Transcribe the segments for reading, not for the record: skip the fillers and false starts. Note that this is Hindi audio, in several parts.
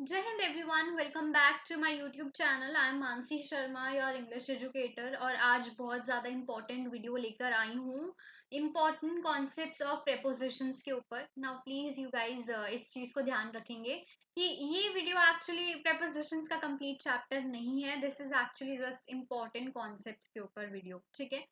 जय Hind everyone, welcome back to my YouTube channel. I am Mansi Sharma, your English educator. और आज बहुत ज़्यादा इंपॉर्टेंट वीडियो लेकर आई हूँ इम्पॉर्टेंट कॉन्सेप्ट्स ऑफ प्रेपोजिशंस के ऊपर। नाउ प्लीज़ यू गाइज इस चीज़ को ध्यान रखेंगे कि ये वीडियो एक्चुअली प्रेपोजिशंस का कंप्लीट चैप्टर नहीं है। This is actually just important concepts के ऊपर वीडियो, ठीक है।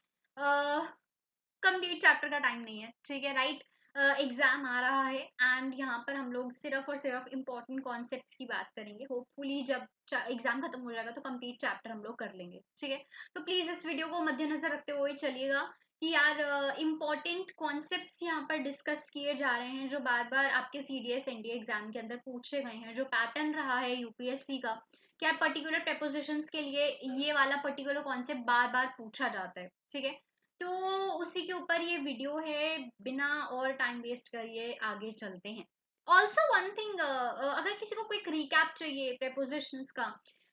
कंप्लीट चैप्टर का टाइम नहीं है, ठीक है, राइट। एग्जाम आ रहा है एंड यहाँ पर हम लोग सिर्फ और सिर्फ इम्पोर्टेंट कॉन्सेप्ट्स की बात करेंगे। होपफुली जब एग्जाम खत्म हो जाएगा तो कंप्लीट चैप्टर हम लोग कर लेंगे, ठीक है। तो प्लीज इस वीडियो को मद्देनजर रखते हुए चलिएगा कि यार इम्पोर्टेंट कॉन्सेप्ट्स यहाँ पर डिस्कस किए जा रहे हैं जो बार बार आपके सीडीएस एनडीए एग्जाम के अंदर पूछे गए हैं। जो पैटर्न रहा है यूपीएससी का, क्या पर्टिकुलर प्रेपोजिशंस के लिए ये वाला पर्टिकुलर कॉन्सेप्ट बार बार पूछा जाता है, ठीक है। तो उसी के ऊपर ये वीडियो है। बिना और टाइम वेस्ट करिए आगे चलते हैं। ऑल्सो वन थिंग, अगर किसी को क्विक रिकैप चाहिए प्रेपोजिशंस का,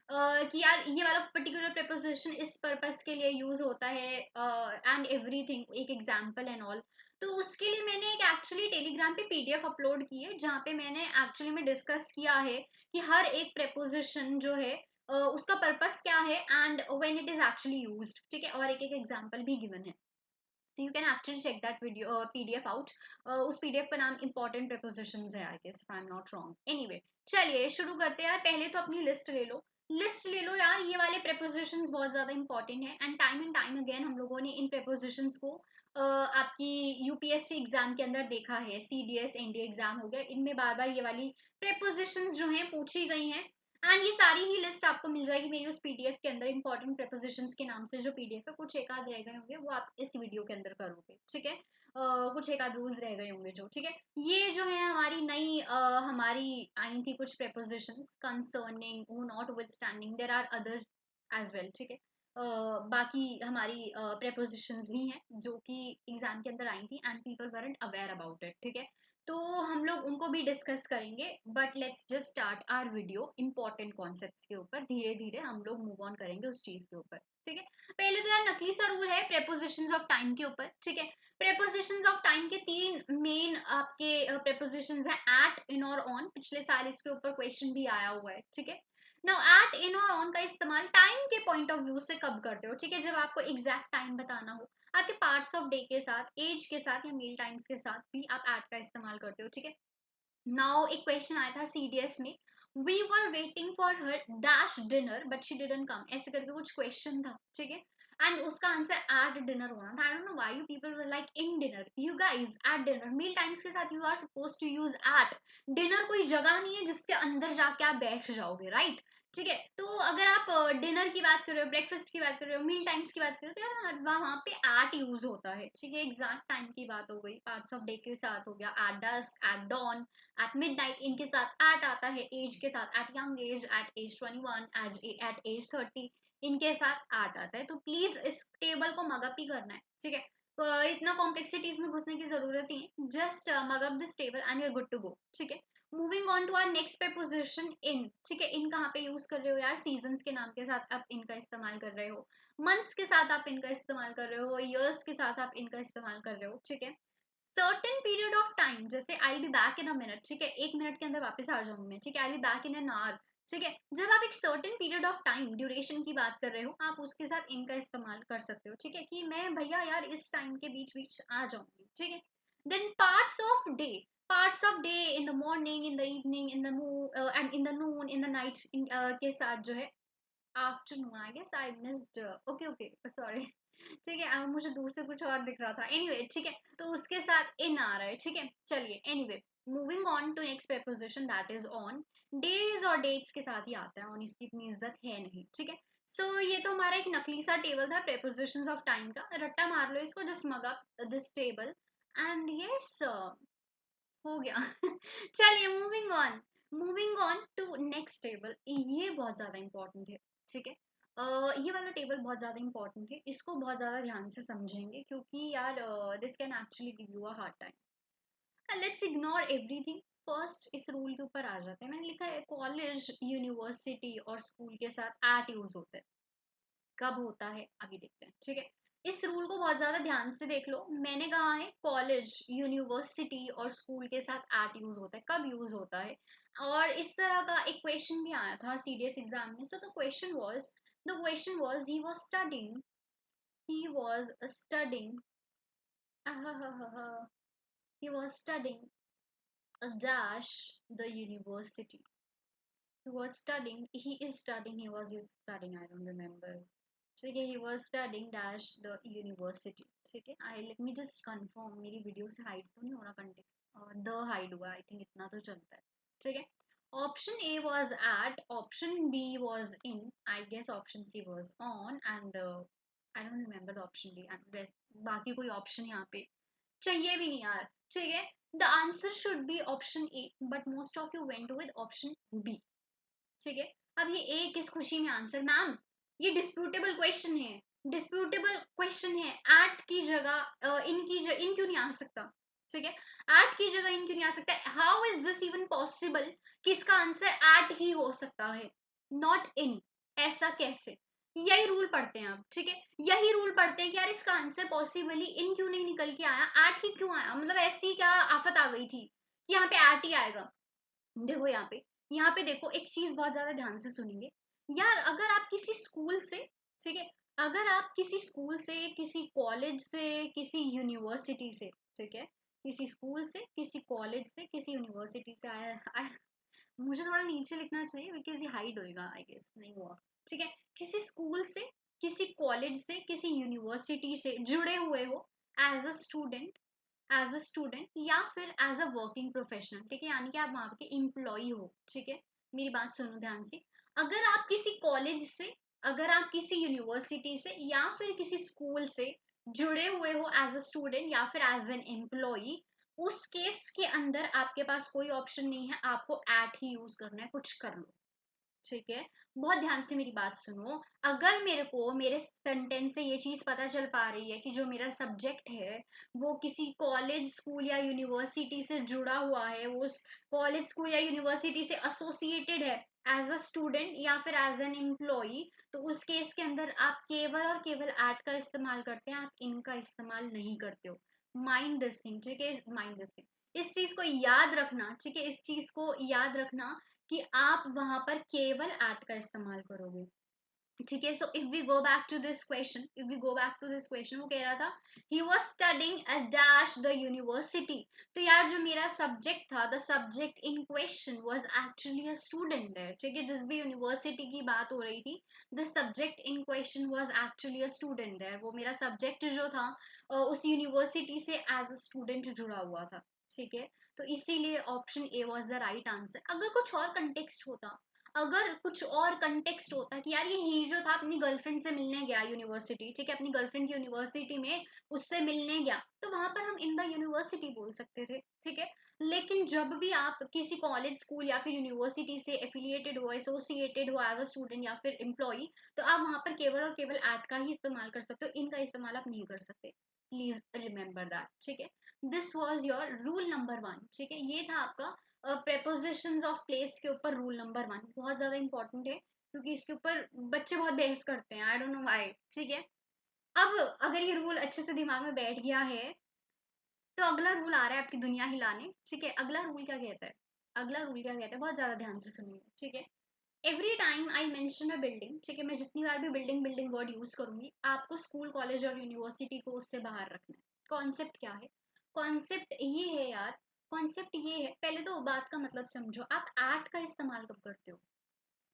कि यार ये वाला पर्टिकुलर प्रेपोजिशन इस पर्पस के लिए यूज होता है एंड एवरीथिंग, एक एग्जांपल एंड ऑल, तो उसके लिए मैंने एक एक्चुअली टेलीग्राम पे पीडीएफ अपलोड की है जहाँ पे मैंने एक्चुअली में डिस्कस किया है कि हर एक प्रेपोजिशन जो है उसका पर्पस क्या है and when it is actually used, ठीक है। और एक एक एग्जांपल भी गिवन है। तो you can actually check that video PDF out. उस पीडीएफ का नाम इंपॉर्टेंट प्रीपोजिशंस है, I guess, if I am not wrong. Anyway, चलिए शुरू करते हैं यार। पहले तो अपनी लिस्ट ले लो, लिस्ट ले लो यार। ये वाले प्रीपोजिशंस बहुत ज्यादा इंपॉर्टेंट है एंड टाइम अगेन हम लोगों ने इन प्रीपोजिशंस को आपकी यूपीएससी एग्जाम के अंदर देखा है। सीडीएस एनडीए एग्जाम हो गया, इनमें बार बार ये वाली प्रीपोजिशंस जो हैं पूछी गई हैं। एंड ये सारी ही लिस्ट आपको मिल जाएगी मेरी उस पीडीएफ के अंदर। इंपॉर्टेंट प्रेपोजिशंस के नाम से जो पीडीएफ है, कुछ एक आध रह गए होंगे वो आप इस वीडियो के अंदर करोगे, ठीक है। कुछ एक आध रूल्स रह गए होंगे जो, ठीक है। ये जो है हमारी नई हमारी आई थी कुछ prepositions concerning who notwithstanding, there are other as well, ठीक है। बाकी हमारी प्रेपोजिशंस भी हैं जो कि एग्जाम के अंदर आई थी and people weren't aware about it, ठीक है। तो हम लोग उनको भी डिस्कस करेंगे, but let's just start our video important concepts के ऊपर। धीरे धीरे हम लोग मूव ऑन करेंगे उस चीज के ऊपर, ठीक है। पहले तो यार नकली सा रूल है प्रेपोजिशंस ऑफ टाइम के ऊपर, ठीक है। प्रेपोजिशंस ऑफ टाइम के तीन मेन आपके प्रेपोजिशंस हैं, एट, इन और ऑन। पिछले साल इसके ऊपर क्वेश्चन भी आया हुआ है, ठीक है। नाउ एट, इन और ऑन का इस्तेमाल टाइम के पॉइंट ऑफ व्यू से कब करते हो, ठीक है, जब आपको एग्जैक्ट टाइम बताना हो। आपके पार्ट्स ऑफ डे के साथ, एज के साथ या मील टाइम्स के साथ भी आप एट का इस्तेमाल करते हो, ठीक है। नाउ एक क्वेश्चन आया था सीडीएस में, we were waiting for her dash dinner but she didn't come, ऐसे करके कुछ क्वेश्चन था, ठीक है। एंड उसका आंसर एट डिनर होना था। I don't know why you people were like in dinner, you guys at dinner. Meal times के साथ you are suppose to use at. Dinner कोई जगह नहीं है जिसके अंदर जाके आप बैठ जाओगे, राइट, ठीक है। तो अगर आप डिनर की बात कर रहे हो, ब्रेकफास्ट की बात कर रहे हो, मील टाइम्स की बात कर रहे हो, तो यार वहां पे एट यूज होता है, ठीक है। एग्जैक्ट टाइम की बात हो गई, पार्ट्स ऑफ डे के साथ हो गया, at dusk, at dawn, at midnight, इनके साथ एट आता है। एज के साथ at young age, at age 21, at age 30, इनके साथ एट आता है। तो प्लीज इस टेबल को मगअप ही करना है, ठीक है। तो इतना कॉम्प्लेक्सिटीज में घुसने की जरूरत नहीं है, just mug up this table and you are good to go, ठीक है। Moving on to our next preposition, in, ठीक है। इन कहाँ पे यूज कर रहे हो यार, सीजन्स के नाम के साथ आप इनका इस्तेमाल कर रहे हो, मंथ्स के साथ आप इनका इस्तेमाल कर रहे हो, ईयर्स के साथ आप इनका इस्तेमाल कर रहे हो, ठीक है। सर्टेन पीरियड ऑफ टाइम, जैसे I be back in a minute, ठीक है, एक मिनट के अंदर वापस आ जाऊंगी मैं, ठीक है। I be back in an hour, ठीक है। जब आप एक certain period of time duration की बात कर रहे हो, आप उसके साथ इनका इस्तेमाल कर सकते हो, ठीक है, कि मैं भैया यार इस टाइम के बीच बीच आ जाऊंगी, ठीक है। Then parts of day, parts of day, in the morning, in the evening, in the moon and in the noon, in the night, के साथ जो है afternoon, I guess I missed, okay okay sorry, ठीक है। मुझे दूर से कुछ और दिख रहा था, एनीवे ठीक है। तो उसके साथ इन आ रहा है, ठीक है। चलिए anyway, moving on to next preposition that is on. Days और डेट्स के साथ ही आता है, ऑन इसकी इतनी इज्जत है नहीं, ठीक है। सो ये तो हमारा एक नकली सा टेबल था प्रीपोजिशंस ऑफ टाइम का, रट्टा मार लो इसको, just mug up this table and yes हो गया। चलिए moving on, moving on to next table. ये बहुत ज्यादा इंपॉर्टेंट है, ठीक है। ये वाला टेबल बहुत ज्यादा इंपॉर्टेंट है, इसको बहुत ज्यादा ध्यान से समझेंगे क्योंकि यार this can actually give you a hard time. Let's ignore everything, first इस रूल के ऊपर आ जाते हैं। मैंने लिखा है कॉलेज, यूनिवर्सिटी और स्कूल के साथ एट यूज होता है। कब होता है अभी देखते हैं, ठीक है। इस रूल को बहुत ज्यादा ध्यान से देख लो। मैंने कहा है कॉलेज, यूनिवर्सिटी और स्कूल के साथ एट यूज होता है, कब यूज होता है। और इस तरह का एक क्वेश्चन भी आया था सीडीएस एग्जाम में। So the question was he was studying he was studying a dash the university. He was studying, I don't remember. ठीक है, he was studying dash the university. ठीक है, I let me just confirm, मेरी वीडियो से हाइड तो नहीं हो रहा कंटेक्स्ट, द हाइड हुआ, आई थिंक इतना तो चलता है। ठीक है, option A was at, option B was in, I guess option C was on, and I don't remember the option D, and बाकी कोई ऑप्शन यहाँ पे चाहिए भी नहीं यार। ठीक है, the answer should be option A, but most of you went with option B. ठीक है, अब ये ए किस खुशी में आंसर, मैम ये डिस्प्यूटेबल क्वेश्चन है, डिस्प्यूटेबल क्वेश्चन है। एट की जगह इन क्यों नहीं आ सकता। ठीक है, एट की जगह इन क्यों नहीं आ सकता, how is this even possible कि इसका आंसर एट ही हो सकता है, नॉट इन, ऐसा कैसे। यही रूल पढ़ते हैं अब। ठीक है, यही रूल पढ़ते हैं कि यार इसका आंसर पॉसिबली इन क्यों नहीं निकल के आया, एट ही क्यों आया, मतलब ऐसी क्या आफत आ गई थी कि यहाँ पे एट ही आएगा। देखो यहाँ पे देखो, एक चीज बहुत ज्यादा ध्यान से सुनेंगे यार। अगर आप किसी स्कूल से, ठीक है, अगर आप किसी स्कूल से, किसी कॉलेज से, किसी यूनिवर्सिटी से, ठीक है, किसी स्कूल से, किसी कॉलेज से, किसी यूनिवर्सिटी से मुझे थोड़ा नीचे लिखना चाहिए बिकॉज ये हाइड होएगा, आई गेस नहीं हुआ। ठीक है, किसी स्कूल से, किसी कॉलेज से, किसी यूनिवर्सिटी से जुड़े हुए हो एज अ स्टूडेंट, या फिर एज अ वर्किंग प्रोफेशनल। ठीक है, यानी कि आप वहां के एम्प्लॉय हो। ठीक है, मेरी बात सुनो ध्यान से। अगर आप किसी कॉलेज से, अगर आप किसी यूनिवर्सिटी से या फिर किसी स्कूल से जुड़े हुए हो एज अ स्टूडेंट या फिर एज एन एम्प्लॉय, उस केस के अंदर आपके पास कोई ऑप्शन नहीं है, आपको एट ही यूज करना है, कुछ कर लो। ठीक है, बहुत ध्यान से मेरी बात सुनो। अगर मेरे को मेरे सेंटेंस से ये चीज पता चल पा रही है कि जो मेरा सब्जेक्ट है वो किसी कॉलेज, स्कूल या यूनिवर्सिटी से जुड़ा हुआ है, वो कॉलेज, स्कूल या यूनिवर्सिटी से एसोसिएटेड है एज अ स्टूडेंट या फिर एज एन एम्प्लॉय, तो उस केस के अंदर आप केवल और केवल एट का इस्तेमाल करते हैं, आप इनका इस्तेमाल नहीं करते हो। Mind this thing. ठीक है, माइंड दिस थिंग, इस चीज को याद रखना। ठीक है, इस चीज को याद रखना कि आप वहां पर केवल एट का इस्तेमाल करोगे। ठीक है, so if we go back to this question, वो कह रहा था he was studying at dash the university. तो यार जो मेरा सब्जेक्ट था, the subject in question was actually a student है। ठीक है, जिस भी यूनिवर्सिटी की बात हो रही थी, the subject in question was actually a student है, वो मेरा सब्जेक्ट जो था उस यूनिवर्सिटी से एज अ स्टूडेंट जुड़ा हुआ था। ठीक है, तो इसीलिए option A was the right answer. अगर कुछ और कंटेक्स्ट होता, अगर कुछ और कंटेक्स्ट होता कि यार ये जो था अपनी गर्लफ्रेंड से मिलने गया यूनिवर्सिटी, ठीक है, अपनी गर्लफ्रेंड की यूनिवर्सिटी में उससे मिलने गया, तो वहां पर हम इन द यूनिवर्सिटी बोल सकते थे। ठीक है, लेकिन जब भी आप किसी कॉलेज, स्कूल या फिर यूनिवर्सिटी से एफिलिएटेड हो, एसोसिएटेड हो एज अ स्टूडेंट या फिर एम्प्लॉय, तो आप वहां पर केवल और केवल एट का ही इस्तेमाल कर सकते हो, इनका इस्तेमाल आप नहीं कर सकते। Please remember that. ठीक है, this was your rule number 1। ठीक है, ये था आपका प्रेपोजिशंस ऑफ प्लेस के ऊपर रूल नंबर 1, बहुत ज्यादा इंपॉर्टेंट है क्योंकि इसके ऊपर बच्चे बहुत बहस करते हैं, आई डोंट नो व्हाई। ठीक है, अब अगर ये रूल अच्छे से दिमाग में बैठ गया है, तो अगला रूल आ रहा है आपकी दुनिया हिलाने। ठीक है, अगला रूल क्या कहता है, अगला रूल क्या कहता है, बहुत ज्यादा ध्यान से सुनिए। ठीक है, every time I mention a building, ठीक है, मैं जितनी बार भी बिल्डिंग बिल्डिंग वर्ड यूज करूंगी, आपको स्कूल, कॉलेज और यूनिवर्सिटी को उससे बाहर रखना है। कॉन्सेप्ट क्या है, कॉन्सेप्ट ये है यार, कॉन्सेप्ट ये है, पहले तो बात का मतलब समझो। आप एट का इस्तेमाल कब करते हो,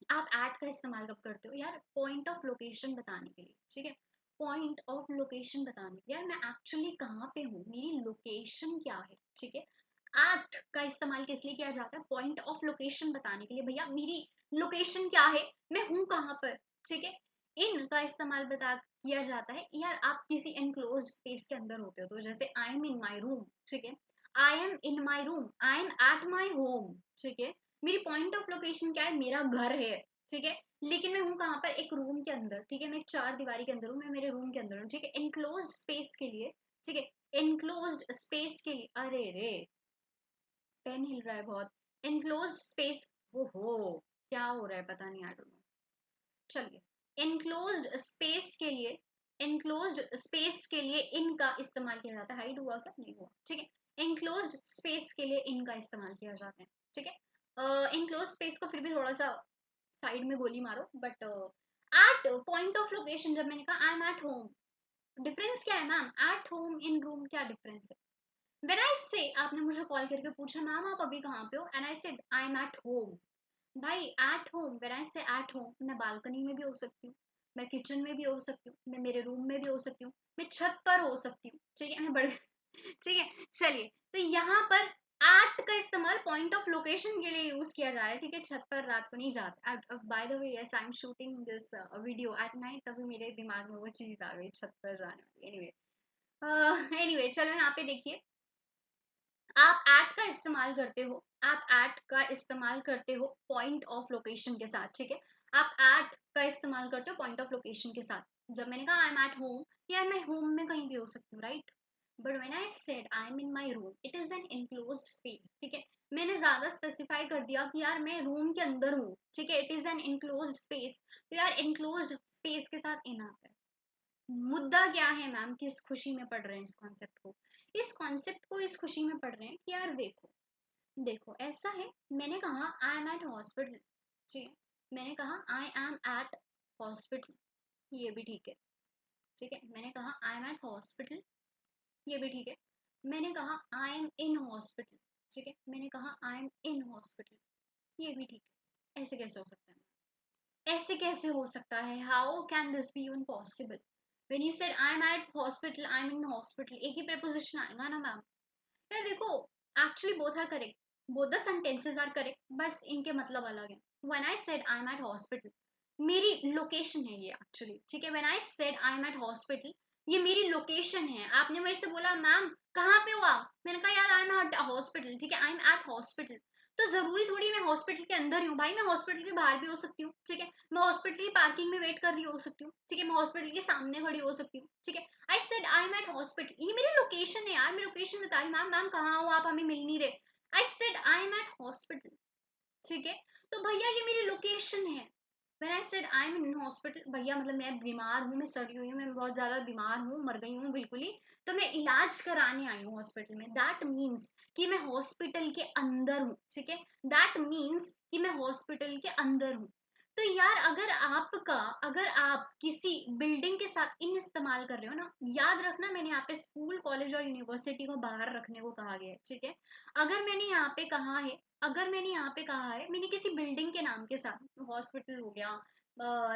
आप एट का इस्तेमाल कब करते हो यार, पॉइंट ऑफ लोकेशन बताने के लिए। ठीक है, पॉइंट ऑफ लोकेशन बताने के लिए, यार मैं एक्चुअली कहाँ पे हूँ, मेरी लोकेशन क्या है। ठीक है, एट का इस्तेमाल किस लिए किया जाता है, पॉइंट ऑफ लोकेशन बताने के लिए, भैया मेरी लोकेशन क्या है, मैं हूँ कहाँ पर। ठीक है, इन का इस्तेमाल बता किया जाता है यार, आप किसी एनक्लोज स्पेस के अंदर होते हो, तो जैसे आई एम इन माई रूम। ठीक है, I am in my room, I am at my home. ठीक है, मेरी पॉइंट ऑफ लोकेशन क्या है, मेरा घर है। ठीक है, लेकिन मैं हूँ कहाँ पर, एक रूम के अंदर। ठीक है, मैं एक चार दीवारी के अंदर हूँ, मैं मेरे रूम के अंदर हूँ। ठीक है, एनक्लोज्ड स्पेस के लिए, ठीक है, एनक्लोज्ड स्पेस के लिए, अरे रे पेन हिल रहा है बहुत, एनक्लोज्ड स्पेस, वो हो क्या हो रहा है पता नहीं, आई डोंट नो। चलिए, एनक्लोज्ड स्पेस के लिए एनक्लोज्ड स्पेस के लिए इन का इस्तेमाल किया जाता है। हाइड हुआ क्या? नहीं हुआ, ठीक है। एनक्लोज्ड स्पेस के लिए इन का इस्तेमाल किया जाता है, ठीक है। एनक्लोज्ड स्पेस को फिर भी थोड़ा सा साइड में गोली मारो, but at point of location, जब मैंने कहा आई एम एट होम, डिफरेंस क्या है ma'am? At home in room क्या डिफरेंस है? व्हेन आई से, आपने मुझे कॉल करके पूछा मैम आप अभी कहाँ पे हो, and I said I am at home. भाई एट होम, व्हेन आई से एट होम, मैं बालकनी में भी हो सकती हूँ, मैं किचन में भी हो सकती हूँ, मैं मेरे रूम में भी हो सकती हूँ, मैं छत पर हो सकती हूँ, ठीक है, मैं बड़े ठीक है। चलिए, तो यहाँ पर एट का इस्तेमाल पॉइंट ऑफ लोकेशन के लिए यूज किया जा रहा है, ठीक है। छत पर रात को नहीं जाते। By the way, yes, I am shooting this video at night, तभी मेरे दिमाग में वो चीज आ गई, छत पर जाने वाली। एनीवे चलो यहाँ पे देखिए, आप एट का इस्तेमाल करते हो, आप एट का इस्तेमाल करते हो पॉइंट ऑफ लोकेशन के साथ, ठीक है। आप एट का इस्तेमाल करते हो पॉइंट ऑफ लोकेशन के साथ। जब मैंने कहा आई एम एट होम, यार मैं होम में कहीं भी हो सकती हूँ, right? But when I said I am in my room, it is an enclosed space, ठीक है। मैंने ज्यादा स्पेसिफाई कर दिया कि यार मैं रूम के अंदर हूँ, ठीक है, it is an enclosed space. तो यार इनक्लोज्ड स्पेस के साथ इन आता है। मुद्दा क्या है मैम, किस खुशी में पढ़ रहे हैं इस कॉन्सेप्ट को? इस कॉन्सेप्ट को इस खुशी में पढ़ रहे हैं कि यार देखो, देखो ऐसा है, मैंने कहा आई एम एट हॉस्पिटल, ठीक है, मैंने कहा आई एम एट हॉस्पिटल, ये भी ठीक है, ठीक है। मैंने कहा आई एम एट हॉस्पिटल, ये भी ठीक है। मैंने कहा आई एम इन हॉस्पिटल, ठीक है, मैंने कहा आई एम इन हॉस्पिटल, ये भी ठीक है। ऐसे कैसे हो सकता है? ऐसे कैसे हो सकता है? How can this be even possible? When you said I am at hospital, I am in hospital, एक ही preposition आएगा ना मैम? यार देखो, actually both are correct, both the sentences are correct, बस इनके मतलब अलग है। When I said I am at hospital, मेरी लोकेशन है ये एक्चुअली, ठीक है। When I said I am at hospital, ये मेरी लोकेशन है। आपने मेरे से बोला मैम कहाँ पे हो आप, मैंने कहा यार आई एम एट हॉस्पिटल, ठीक है, आई एम एट हॉस्पिटल। तो जरूरी थोड़ी मैं हॉस्पिटल के अंदर ही हूँ भाई, मैं हॉस्पिटल के बाहर भी हो सकती हूँ, ठीक है। मैं हॉस्पिटल की पार्किंग में वेट कर रही हो सकती हूँ, ठीक है, मैं हॉस्पिटल के सामने खड़ी हो सकती हूँ, ठीक है। I said I am at hospital, ये मेरी लोकेशन है यार, मैं लोकेशन बता रही। मैम मैम कहाँ हो आप, हमें मिल नहीं रहे। I said I am at hospital, ठीक है। तो भैया ये मेरी लोकेशन है। When I said I am in hospital, भैया मतलब मैं बीमार हूँ, मैं सड़ी हुई हूँ, मैं बहुत ज्यादा बीमार हूँ, मर गई हूँ बिल्कुल ही, तो मैं इलाज कराने आई हूँ हॉस्पिटल में। दैट मीन्स कि मैं हॉस्पिटल के अंदर हूँ, ठीक है। दैट मीन्स कि मैं हॉस्पिटल के अंदर हूँ। तो यार अगर आप किसी बिल्डिंग के साथ इन इस्तेमाल कर रहे हो ना, याद रखना मैंने यहाँ पे स्कूल कॉलेज और यूनिवर्सिटी को बाहर रखने को कहा गया है, ठीक है। अगर मैंने यहाँ पे कहा है, अगर मैंने यहाँ पे कहा है, मैंने किसी बिल्डिंग के नाम के साथ, हॉस्पिटल हो गया,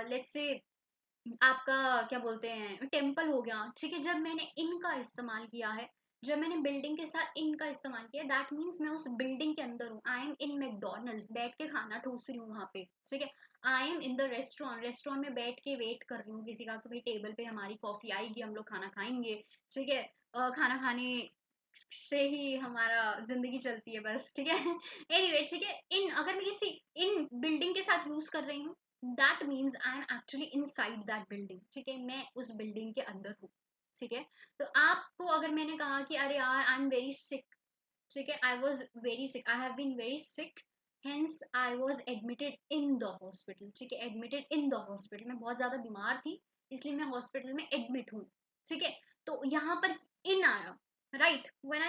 लेट्स से आपका क्या बोलते हैं, टेम्पल हो गया, ठीक है, जब मैंने इनका इस्तेमाल किया है, जब मैंने बिल्डिंग के साथ इनका इस्तेमाल किया, दैट मीन्स मैं उस बिल्डिंग के अंदर हूँ। आई एम इन मैकडोनल्ड्स, बैठ के खाना ठूस रही हूँ वहां पे, ठीक है। I am in the restaurant, restaurant में बैठ के वेट कर रही हूँ किसी का, कभी टेबल पे हमारी कॉफी आएगी, हम लोग खाना खाएंगे, ठीक है। खाना खाने से ही हमारा जिंदगी चलती है बस, ठीक है। एनीवे ठीक है, इन अगर मैं किसी इन बिल्डिंग के साथ यूज कर रही हूँ, that means I am actually inside that building, ठीक है, मैं उस बिल्डिंग के अंदर हूँ, ठीक है। तो आपको अगर मैंने कहा कि अरे यार आई एम वेरी सिक, ठीक है, I was very sick, I have been very sick, hence I was admitted in the hospital, ठीक है, एडमिटेड इन द हॉस्पिटल, मैं बहुत ज्यादा बीमार थी, इसलिए मैं हॉस्पिटल में एडमिट हूँ, ठीक है। तो यहाँ पर इन आया, राइट। व्हेन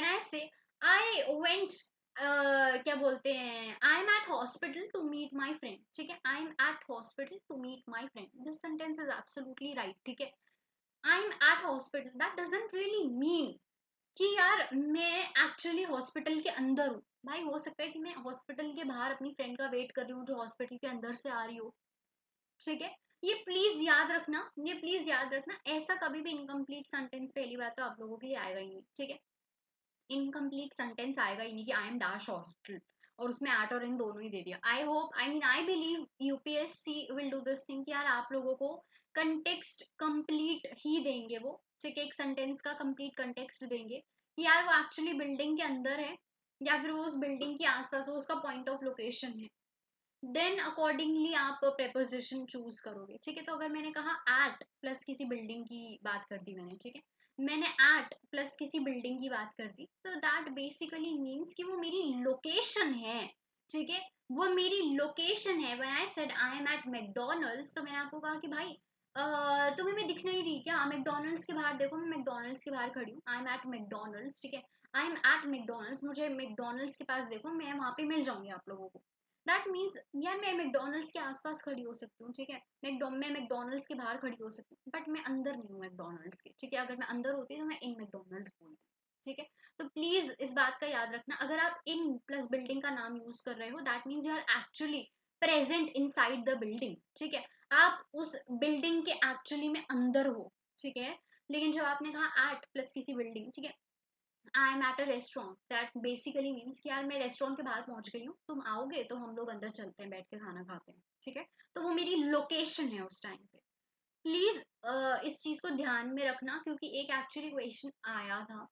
आई से आई वेंट, क्या बोलते हैं, I am at hospital to meet my friend, ठीक है, I am at hospital to meet my friend, this sentence is absolutely right, ठीक है। I am at hospital, that doesn't really mean कि यार मैं एक्चुअली हॉस्पिटल के अंदर हूँ। भाई हो सकता है कि मैं हॉस्पिटल के बाहर अपनी फ्रेंड का वेट कर रही हूँ जो हॉस्पिटल के अंदर से आ रही हो, ठीक है। ये प्लीज याद रखना, ये प्लीज याद रखना, ऐसा कभी भी इनकम्प्लीट सेंटेंस पहली बात तो आप लोगों के लिए आएगा ही नहीं, ठीक है। इनकम्प्लीट सेंटेंस आएगा ही नहीं कि आई एम डैश हॉस्पिटल और उसमें एट और इन दोनों ही दे दिया। आई hope, I mean I believe UPSC will do this thing कि यार आप लोगों को कंटेक्स्ट कंप्लीट ही देंगे वो, ठीक है, एक सेंटेंस का कंप्लीट कंटेक्स्ट देंगे कि यार वो एक्चुअली बिल्डिंग के अंदर है या फिर वो उस बिल्डिंग के आसपास, वो उसका पॉइंट ऑफ लोकेशन है, देन अकॉर्डिंगली आप प्रेपोजिशन चूज करोगे, ठीक है। तो अगर मैंने कहा एट प्लस किसी बिल्डिंग की बात कर दी मैंने, ठीक है, मैंने एट प्लस किसी बिल्डिंग की बात कर दी, तो दैट बेसिकली मीन्स कि वो मेरी लोकेशन है, ठीक है, वो मेरी लोकेशन है। When I said I am at McDonald's, तो मैंने आपको कहा कि भाई तुम्हें मैं दिख नहीं रही क्या? मैकडोनल्ड्स के बाहर देखो, मैं मैकडोनल्ड्स के बाहर खड़ी हूँ। आई एम एट मैकडोनल्ड्स, ठीक है। आई एम एट मैकडोनल्ड्स, मुझे मैकडोनल्ड्स के पास देखो, मैं वहां पे मिल जाऊंगी आप लोगों को। दैट मीन्स यार मैं मैकडोनल्ड्स के आसपास खड़ी हो सकती हूँ, ठीक है। मैं मैकडोनल्ड्स के बाहर खड़ी हो सकती हूँ, बट मैं अंदर नहीं हूँ मैकडोनल्ड्स के, ठीक है। अगर मैं अंदर होती तो मैं इन मैकडोनल्ड्स बोलती, ठीक है। तो प्लीज इस बात का याद रखना, अगर आप इन प्लस बिल्डिंग का नाम यूज कर रहे हो, that means you are actually present inside the building, ठीक है। आप उस बिल्डिंग के एक्चुअली में अंदर हो, ठीक है। लेकिन जब आपने कहा एट प्लस किसी बिल्डिंग, ठीक है, I am eight a restaurant, that basically means कि यार मैं रेस्टोरेंट के बाहर पहुंच गई हूँ, तुम आओगे तो हम लोग अंदर चलते हैं, बैठ के खाना खाते हैं, ठीक है। तो वो मेरी लोकेशन है उस टाइम पे। प्लीज इस चीज को ध्यान में रखना, क्योंकि एक एक्चुअली क्वेश्चन आया था,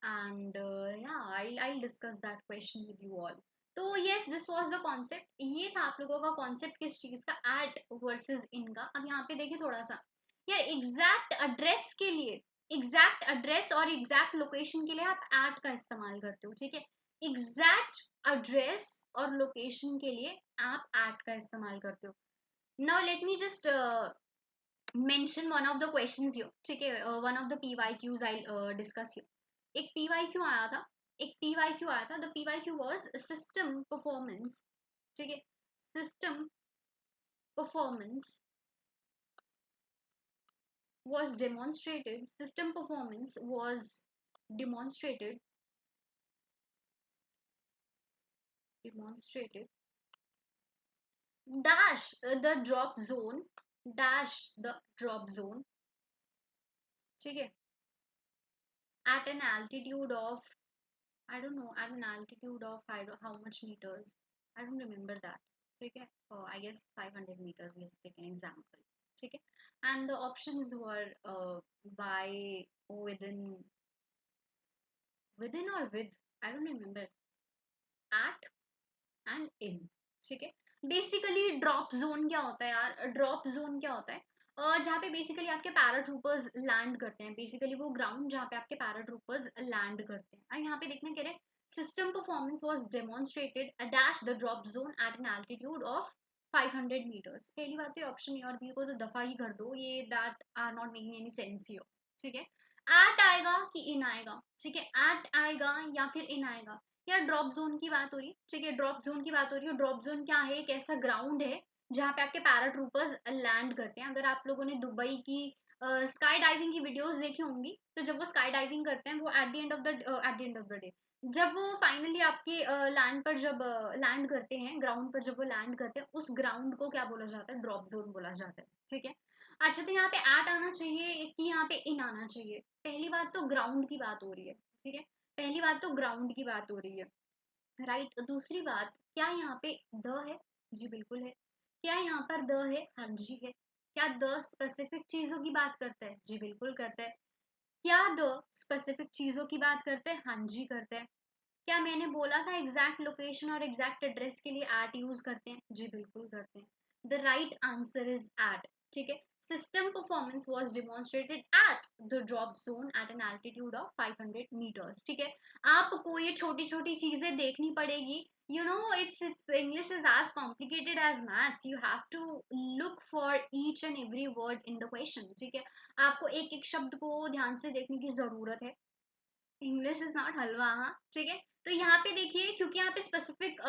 एंड या I discuss that question with you all. तो yes, this was the concept, ये था आप लोगों का कॉन्सेप्ट किस चीज का, एट वर्सेस इन का। अब यहाँ पे देखिए थोड़ा सा, यार एग्जैक्ट एड्रेस के लिए, एग्जैक्ट एड्रेस और एग्जैक्ट लोकेशन के लिए आप एट का इस्तेमाल करते हो, ठीक है। एग्जैक्ट एड्रेस और लोकेशन के लिए आप एट का इस्तेमाल करते हो। Now let me just mention one of the questions here, ठीक है। one of the PYQs I'll discuss here। एक PYQ आया था, एक PYQ आया था, the PYQ was system performance, ठीक है। system performance was demonstrated, system performance was demonstrated, demonstrated dash the drop zone, dash the drop zone, ठीक है, at an altitude of, I don't know, at an altitude of I don't, how much meters? I don't remember that. ठीक है, I guess 500 meters. Let's take an example. ठीक है, and the options were by, within, within or with, I don't remember, at and in, ठीक है। बेसिकली ड्रॉप जोन क्या होता है यार? ड्रॉप जोन क्या होता है? जहाँ पे बेसिकली आपके पैराट्रूपर्स लैंड करते हैं, बेसिकली वो ग्राउंड जहाँ पे आपके पैराट्रूपर्स लैंड करते हैं। और यहाँ पे देखना कह रहे हैं, system performance was demonstrated dash the drop zone at an altitude of 500 meters. पहली बात तो ऑप्शन ए और बी को तो दफा ही कर दो, ये that are not making any sense here, ठीक है। एट आएगा कि इन आएगा, ठीक है, एट आएगा या फिर इन आएगा। यार ड्रॉप जोन की बात हो रही है, ठीक है, ड्रॉप जोन की बात हो रही है। ड्रॉप जोन क्या है? एक ऐसा ग्राउंड है जहाँ पे आपके पैराट्रूपर्स लैंड करते हैं। अगर आप लोगों ने दुबई की स्काई डाइविंग की वीडियोस देखी होंगी, तो जब वो स्काई डाइविंग करते हैं, वो at the end of the day, जब वो फाइनली आपके लैंड पर जब लैंड करते हैं, ग्राउंड पर जब वो लैंड करते हैं, उस ग्राउंड को क्या बोला जाता है? ड्रॉप जोन बोला जाता है, ठीक है। अच्छा, तो यहाँ पे एट आना चाहिए कि यहाँ पे इन आना चाहिए? पहली बात तो ग्राउंड की बात हो रही है, ठीक है, पहली बात तो ग्राउंड की बात हो रही है, राइट। दूसरी बात, क्या यहाँ पे द है? जी बिल्कुल है। क्या यहाँ पर द है? हाँ जी है। क्या द स्पेसिफिक चीजों की बात करता है? जी बिल्कुल करता है। क्या द स्पेसिफिक चीजों की बात करते हैं? हाँ जी करते हैं। क्या मैंने बोला था एग्जैक्ट लोकेशन और एग्जैक्ट एड्रेस के लिए एट यूज करते हैं? जी बिल्कुल करते हैं। The right answer is at, ठीक है। System performance was demonstrated at the drop zone at an altitude of 500 meters, ठीक है। आपको ये छोटी छोटी चीजें देखनी पड़ेगी, you know, it's English is as complicated as maths, you have to look for each and every word in the question, ठीक है। आपको एक एक शब्द को ध्यान से देखने की जरूरत है। इंग्लिश इज नॉट हलवा, हाँ, ठीक है। तो यहाँ पे देखिए, क्योंकि यहाँ पे स्पेसिफिक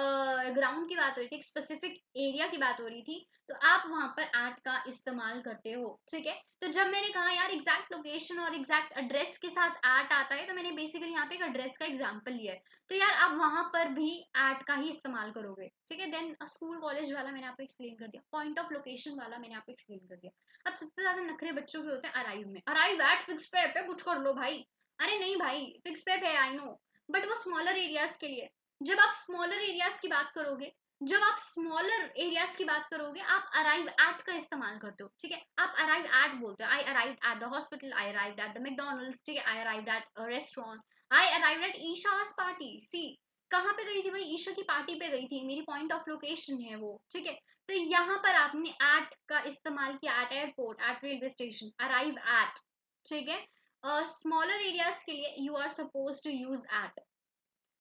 ग्राउंड की बात हो रही थी, एक स्पेसिफिक एरिया की बात हो रही थी, तो आप वहां पर एट का इस्तेमाल करते हो, ठीक है। तो जब मैंने कहा यार एग्जैक्ट लोकेशन और एग्जैक्ट एड्रेस के साथ एट आता है, तो मैंने बेसिकली यहाँ पे एक एड्रेस का एग्जाम्पल लिया है, तो यार आप वहां पर भी एट का ही इस्तेमाल करोगे, ठीक है। देन स्कूल कॉलेज वाला मैंने आपको एक्सप्लेन कर दिया, पॉइंट ऑफ लोकेशन वाला मैंने आपको एक्सप्लेन कर दिया। अब सबसे ज्यादा नखरे बच्चों के होते हैं अराइव में, अराइव एट फिक्स पे कुछ कर लो भाई। अरे नहीं भाई, फिक्स प्रेप है आई नो, बट वो स्मॉलर एरियाज के लिए। जब आप स्मॉलर एरियाज की बात करोगे, जब आप स्मॉलर एरियाज की बात करोगे, आप अराइव एट का इस्तेमाल करते हो, ठीक है। आप अराइव एट बोलते हो, I arrive at the hospital, I arrive at the McDonald's, ठीक है, I arrive at a restaurant, I arrive at ईशा's पार्टी। सी, कहाँ पे गई थी भाई? ईशा की पार्टी पे गई थी, मेरी पॉइंट ऑफ लोकेशन है वो, ठीक है। तो यहाँ पर आपने एट का इस्तेमाल किया, at airport, at railway station, arrive at, ठीक है। स्मॉलर एरियाज के लिए you are suppose to use at.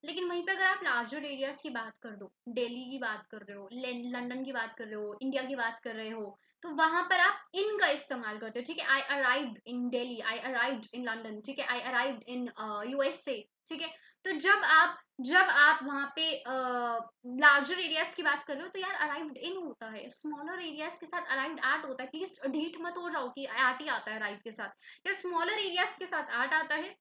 लेकिन वहीं पे अगर आप लार्जर एरियाज की बात कर दो, दिल्ली की बात कर रहे हो, लंदन की बात कर रहे हो, इंडिया की बात कर रहे हो, तो वहां पर आप इन का इस्तेमाल करते हो, ठीक है। आई arrived in Delhi, I arrived in London, ठीक है, आई अराइव्ड इन यूएसए, ठीक है। तो जब आप वहां पे लार्जर एरियाज की बात कर रहे हो तो यार अराइव्ड इन होता है, स्मॉलर एरियाज के साथ अराइव्ड एट होता है। प्लीज ढीठ मत हो जाओ कि एट ही आता है अराइव के साथ, या स्मॉलर एरियाज के साथ एट आता है,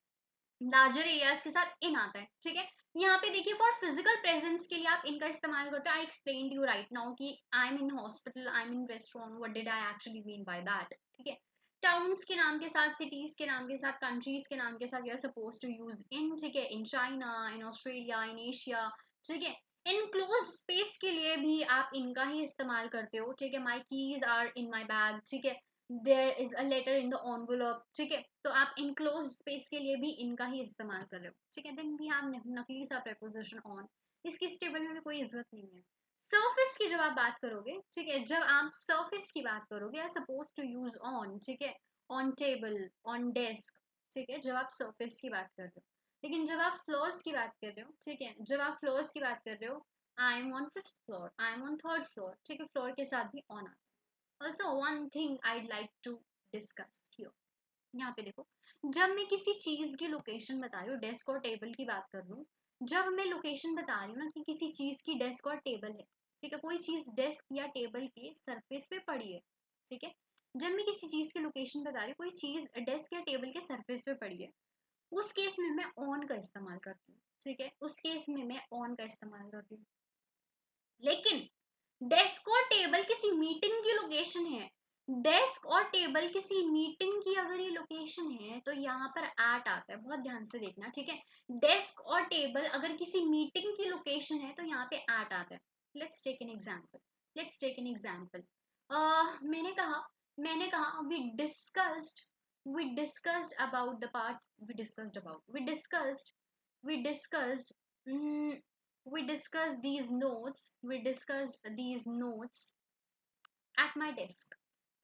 लार्जर एरियाज के साथ इन आता है, ठीक है। यहाँ पे देखिए फॉर फिजिकल प्रेजेंस के लिए आप इनका इस्तेमाल करते हो। I explain you right now कि I am in hospital, I am in restaurant, what did I actually mean by that, ठीक है। टाउन्स के नाम के साथ, सिटीज के नाम के साथ, कंट्रीज के नाम के साथ you are suppose to use in, ठीक है। In China, in Australia, in Asia, ठीक है। इनक्लोज्ड स्पेस के लिए भी आप इनका ही इस्तेमाल करते हो, ठीक है। My keys are in my bag, ठीक है। There is a letter in the envelope, ठीक है। तो आप इनक्लोज स्पेस के लिए भी इनका ही इस्तेमाल कर रहे हो, ठीक है। देन वी हैव नकली सा प्रेपोजिशन ऑन, इसकी इस टेबल में भी कोई इज्जत नहीं है। सरफेस की जब आप बात करोगे, ठीक है, जब आप सरफेस की बात करोगे are suppose to use on, ठीक है, ऑन टेबल, ऑन डेस्क, ठीक है, जब आप सरफेस की बात कर रहे हो। लेकिन जब आप फ्लोर्स की बात कर रहे हो, ठीक है, जब आप फ्लोर्स की बात कर रहे हो, I am on 5th floor, I am on 3rd floor, ठीक है, फ्लोर के साथ भी ऑन आता है। Also one thing I'd like to discuss here, यहाँ पे देखो, जब मैं किसी चीज की लोकेशन बता रही हूँ, डेस्क और टेबल की बात कर रही हूँ, जब मैं लोकेशन बता रही हूँ ना कि किसी चीज की डेस्क और टेबल है, ठीक है, कोई चीज डेस्क या टेबल के सरफेस पे पड़ी है, ठीक है। जब मैं किसी चीज की लोकेशन बता रही हूँ, कोई चीज डेस्क या टेबल के सरफेस पे पड़ी है, उस केस में मैं ऑन का इस्तेमाल करती हूँ, ठीक है, उस केस में मैं ऑन का इस्तेमाल करती हूँ। लेकिन डेस्क और टेबल किसी मीटिंग की लोकेशन है, डेस्क और टेबल किसी मीटिंग की अगर ये लोकेशन है तो यहाँ पर एट आता है, बहुत ध्यान से देखना, ठीक है। डेस्क और टेबल अगर किसी मीटिंग की लोकेशन है तो यहाँ पे एट आता है। Let's take an example, let's take an example. मैंने कहा we discussed about the part, we discussed we discussed these notes at my desk,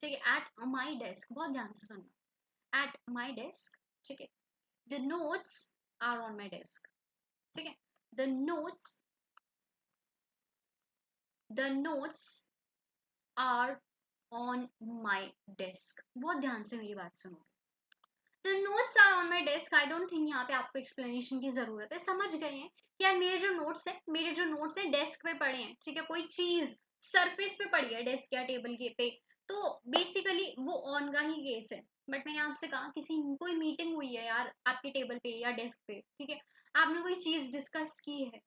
ठीक है, at my desk, बहुत ध्यान से सुनना, at my desk, ठीक है। the notes are on my desk, ठीक है। the notes the notes are on my desk, बहुत ध्यान से मेरी बात सुनो। The notes are on my desk, I don't think यहाँ पे आपको एक्सप्लेनेशन की जरूरत है, समझ गए हैं कि यार मेरे जो नोट्स है डेस्क पे पड़े हैं, ठीक है। कोई चीज सरफेस पे पड़ी है डेस्क या टेबल के पे, तो बेसिकली वो ऑन का ही केस है। बट मैंने आपसे कहा किसी कोई मीटिंग हुई है यार आपके टेबल पे या डेस्क पे, ठीक है, आपने कोई चीज डिस्कस की है,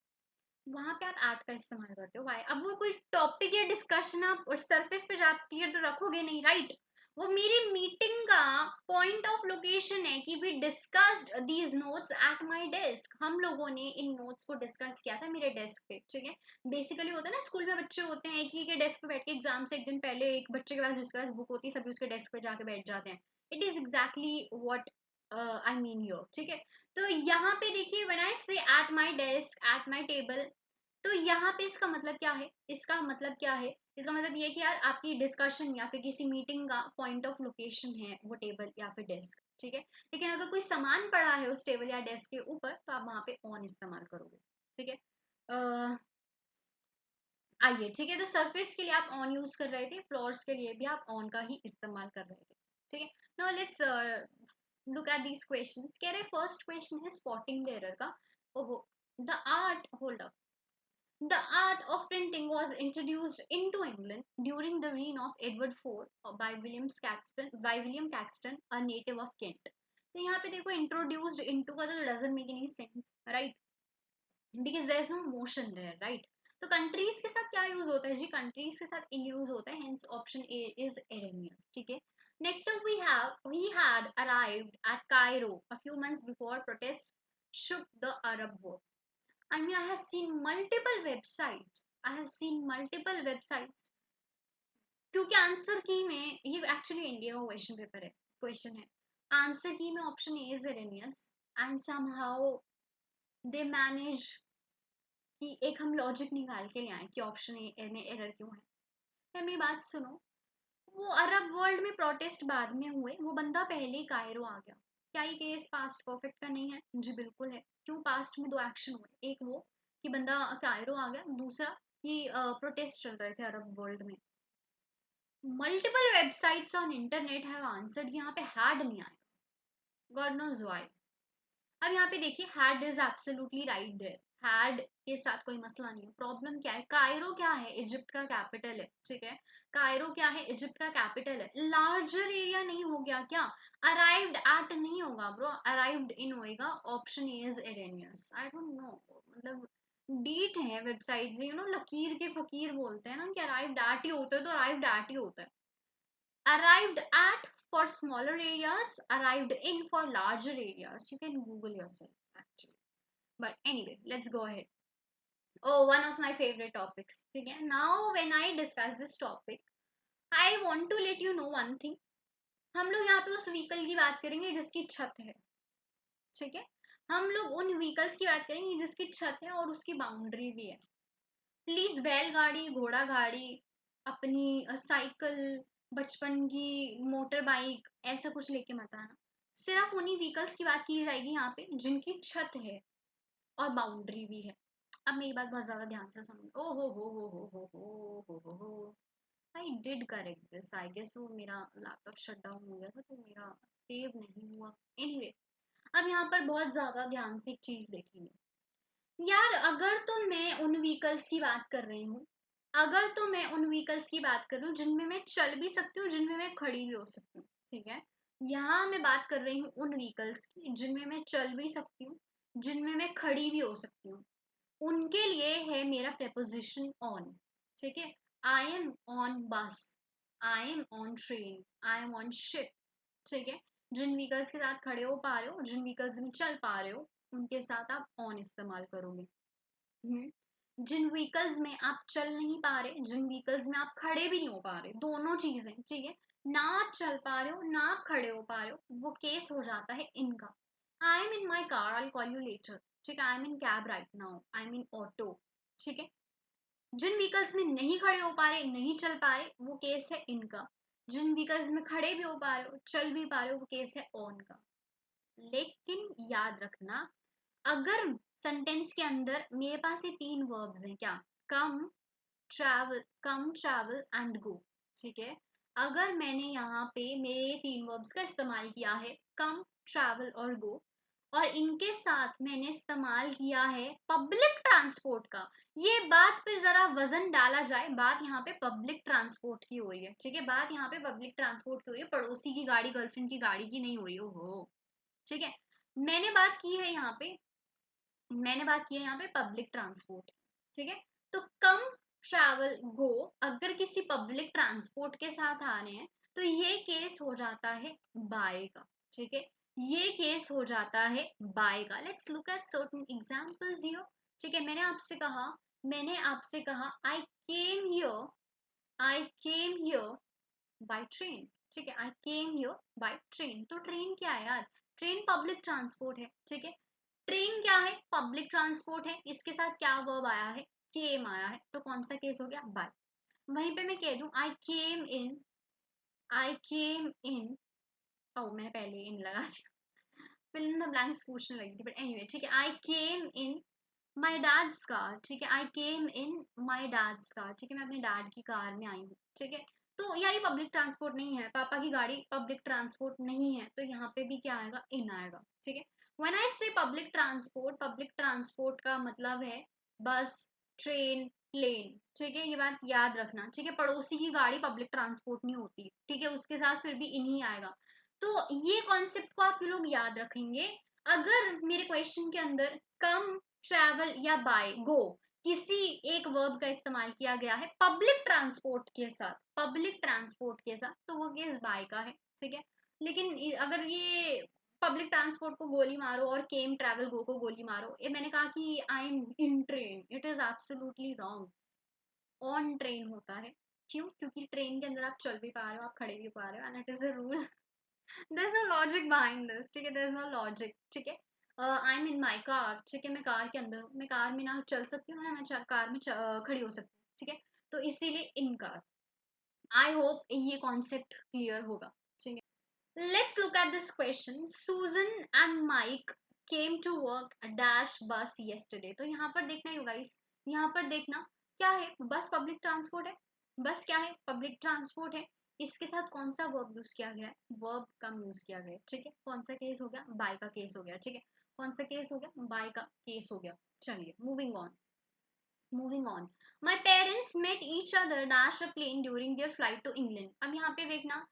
वहां पे आप एट का इस्तेमाल करते हो। वाई? अब वो कोई टॉपिक या डिस्कशन आप सरफेस पे जाके तो रखोगे नहीं, राइट। वो मेरी मीटिंग का पॉइंट ऑफ लोकेशन है कि we discussed these notes at my desk, हम लोगों ने इन नोट्स को डिस्कस किया था मेरे डेस्क पे, ठीक है। बेसिकली होता है ना स्कूल में बच्चे होते हैं एक ही के डेस्क पे बैठ के, एग्जाम से एक दिन पहले एक बच्चे के पास जिसके पास बुक होती है सभी उसके डेस्क पे जाके बैठ जाते हैं। It is exactly what I mean your, ठीक है। तो यहाँ पे देखिए व्हेन आई से eight my desk, at my table, तो यहाँ पे इसका मतलब क्या है, इसका मतलब क्या है, इसका मतलब ये है कि यार आपकी डिस्कशन या फिर किसी मीटिंग का पॉइंट ऑफ लोकेशन है वो टेबल या फिर डेस्क, ठीक है। लेकिन अगर कोई सामान पड़ा है उस टेबल या डेस्क के ऊपर तो आप वहां पे ऑन इस्तेमाल करोगे, ठीक है। आइए, ठीक है, तो सरफेस के लिए आप ऑन यूज कर रहे थे, फ्लोर्स के लिए भी आप ऑन का ही इस्तेमाल कर रहे थे, ठीक है। Now let's look at these questions. कह रहे फर्स्ट क्वेश्चन है स्पॉटिंग द एरर का। ओहो, the art hold up, the art of printing was introduced into England during the reign of Edward IV by William Caxton, a native of Kent. तो यहाँ पे देखो introduced into का तो doesn't make any sense, right? Because there is no motion there, right? तो countries के साथ क्या यूज होता है जी, countries के साथ in यूज होता है, hence option A is erroneous, ठीक है। Next up we had arrived at Cairo a few months before protests shook the Arab world. I mean, I have seen multiple websites. I have seen multiple websites. क्योंकि आंसर की में ये एक्चुअली इंडिया का क्वेश्चन है। आंसर की में option A is Arrhenius and somehow they manage कि एक हम लॉजिक निकाल के ले आए कि ऑप्शन ए में एरर क्यों है। फिर मेरी बात सुनो, वो अरब वर्ल्ड में प्रोटेस्ट बाद में हुए, वो बंदा पहले ही कायरो आ गया। क्या ये केस पास्ट परफेक्ट का नहीं है? जी बिल्कुल है। क्यों? पास्ट में दो एक्शन हुए, एक वो कि बंदा कायरो आ गया, दूसरा कि प्रोटेस्ट चल रहे थे अरब वर्ल्ड में। Multiple websites on internet have answered, यहाँ पे हैड नहीं आया, गॉड नोज व्हाई। अब यहाँ पे देखिए had is absolutely right there, had के साथ कोई मसला नहीं है। प्रॉब्लम क्या है, कायरो क्या है, इजिप्ट का कैपिटल है, ठीक है, कायरो क्या है, इजिप्ट का कैपिटल है। लार्जर एरिया नहीं हो गया क्या, अराइव्ड एट नहीं होगा ब्रो, अराइव्ड इन होएगा, option A is Irenaeus. I don't no, मतलब डीट है वेबसाइट में, यू नो लकीर के फकीर बोलते हैं ना कि अराइव्ड एट ही होता है, तो अराइव्ड एट ही होता है। Arrived at for smaller areas, arrived in for larger areas. You can Google yourself actually. But anyway, let's go ahead. Oh, one of my favorite topics. Okay, now when I discuss this topic, I want to let you know one thing. हम लोग यहाँ पे उस व्हीकल की बात करेंगे जिसकी छत है, ठीक है, हम लोग उन व्हीकल्स की बात करेंगे जिसकी छत है और उसकी बाउंड्री भी है। प्लीज बैलगाड़ी, घोड़ा गाड़ी, अपनी साइकिल, बचपन की मोटर बाइक, ऐसा कुछ लेके मत आना। सिर्फ उन्हीं व्हीकल्स की बात की जाएगी यहाँ पे जिनकी छत है और बाउंड्री भी है। अब मेरी बात बहुत ज्यादा ध्यान से सुनो। ओ हो I did correct this, I guess वो मेरा लैपटॉप शट डाउन हो गया था तो मेरा सेव नहीं हुआ। एनीवे, अब यहाँ पर बहुत ज्यादा ध्यान से एक चीज देखेंगे यार। अगर तो मैं उन व्हीकल्स की बात कर रही हूँ, अगर तो मैं उन व्हीकल्स की बात कर रही हूँ जिनमें मैं चल भी सकती हूँ, जिनमें मैं खड़ी भी हो सकती हूँ, ठीक है, यहाँ मैं बात कर रही हूँ उन व्हीकल्स की जिनमें मैं चल भी सकती हूँ, जिनमें मैं खड़ी भी हो सकती हूँ। उनके लिए है मेरा preposition on, ठीक है। आई एम ऑन बस, आई am on train, I am on ship, ठीक है। जिन व्हीकल्स के साथ खड़े हो पा रहे हो, जिन व्हीकल्स में चल पा रहे हो, उनके साथ आप ऑन इस्तेमाल करोगे। जिन व्हीकल्स में आप चल नहीं पा रहे, जिन व्हीकल्स में आप खड़े भी नहीं हो पा रहे, दोनों चीजें, ठीक है, ना आप चल पा रहे हो ना आप खड़े हो पा रहे हो, वो केस हो जाता है इनका। आई am in my car, I call you later, ठीक है, I am in cab right now, I am in auto, ठीक है। जिन व्हीकल्स में नहीं खड़े हो पा रहे, नहीं चल पा रहे, वो केस है इनका। जिन व्हीकल्स में खड़े भी हो पा रहे हो, चल भी पा रहे हो, वो केस है ऑन का। लेकिन याद रखना, अगर सेंटेंस के अंदर मेरे पास ये तीन वर्ब्स हैं, क्या, कम, कम, ट्रैवल एंड गो, ठीक है। अगर मैंने यहाँ पे मेरे तीन वर्ब्स का इस्तेमाल किया है, कम, ट्रैवल और गो, और इनके साथ मैंने इस्तेमाल किया है पब्लिक ट्रांसपोर्ट का, ये बात पे जरा वजन डाला जाए, बात यहाँ पे पब्लिक ट्रांसपोर्ट की हुई है, ठीक है, बात यहाँ पे पब्लिक ट्रांसपोर्ट की हुई है, पड़ोसी की गाड़ी, गर्लफ्रेंड की गाड़ी की नहीं हुई, ओहो, ठीक है। मैंने बात की है यहाँ पे, मैंने बात की है यहाँ पे पब्लिक ट्रांसपोर्ट, ठीक है। तो कम, ट्रैवल, गो, अगर किसी पब्लिक ट्रांसपोर्ट के साथ आ रहे हैं तो ये केस हो जाता है बाय का, ठीक है, ये केस हो जाता है बाय का। Let's look at certain examples here, ठीक है। मैंने आपसे कहा I came here, I came here by train, ठीक है, I came here by train. तो ट्रेन क्या है यार, ट्रेन पब्लिक ट्रांसपोर्ट है, ठीक है। ट्रेन क्या है, पब्लिक ट्रांसपोर्ट है, इसके साथ क्या वर्ब आया है, केम आया है, तो कौन सा केस हो गया, बाय। वहीं पे मैं कह दूं आई केम इन, आई केम इन, ओ मैंने पहले इन लगा दिया, फिल इन द ब्लैंक्स पूछने लगी थी, बट एनीवे, ठीक है, I came in my dad's car, ठीक है, I came in my dad's car, ठीक है, मैं अपने डैड की कार में आई हूँ, ठीक है। तो यार ये पब्लिक ट्रांसपोर्ट नहीं है, पापा की गाड़ी पब्लिक ट्रांसपोर्ट नहीं है, तो यहाँ पे भी क्या आएगा, इन आएगा, ठीक है। व्हेन आई से पब्लिक ट्रांसपोर्ट, पब्लिक ट्रांसपोर्ट का मतलब है बस, ट्रेन, प्लेन, ठीक है, ये बात याद रखना, ठीक है। पड़ोसी की गाड़ी पब्लिक ट्रांसपोर्ट नहीं होती, ठीक है, उसके साथ फिर भी इन ही आएगा। तो ये कॉन्सेप्ट को आप लोग याद रखेंगे। अगर मेरे क्वेश्चन के अंदर कम, ट्रैवल या बाय, गो, किसी एक वर्ब का इस्तेमाल किया गया है पब्लिक ट्रांसपोर्ट के साथ, पब्लिक ट्रांसपोर्ट के साथ, तो वो केस बाय का है, ठीक है। लेकिन अगर ये पब्लिक ट्रांसपोर्ट को गोली मारो और केम, ट्रैवल, गो को गोली मारो, ये मैंने कहा कि I am in train, it is absolutely wrong. On train होता है, क्यों, क्योंकि ट्रेन के अंदर आप चल भी पा रहे हो, आप खड़े भी पा रहे हो, and it is a rule. there's no logic behind this, ठीक है, there's no logic, ठीक है। I am in my car, ठीक है, मैं कार के अंदर हूँ, मैं कार में ना चल सकती हूँ ना मैं कार में खड़ी हो सकती हूँ, ठीक है। तो इसीलिए इन कार। आई होप ये कॉन्सेप्ट क्लियर होगा, ठीक है। Let's look at this question, Susan and Mike came to work dash bus yesterday. तो यहाँ पर देखना ही होगा, इस यहाँ पर देखना क्या है, बस पब्लिक ट्रांसपोर्ट है, बस क्या है, पब्लिक ट्रांसपोर्ट है। इसके साथ कौन सा वर्ब यूज किया गया है, वर्ब कम यूज किया गया है, ठीक है। कौन सा केस हो गया, बाय का केस हो गया, ठीक है। कौन सा केस हो गया, बाय का केस हो गया। चलिए moving on, moving on. My parents met each other dash a plane during their flight to England. अब यहाँ पे देखना,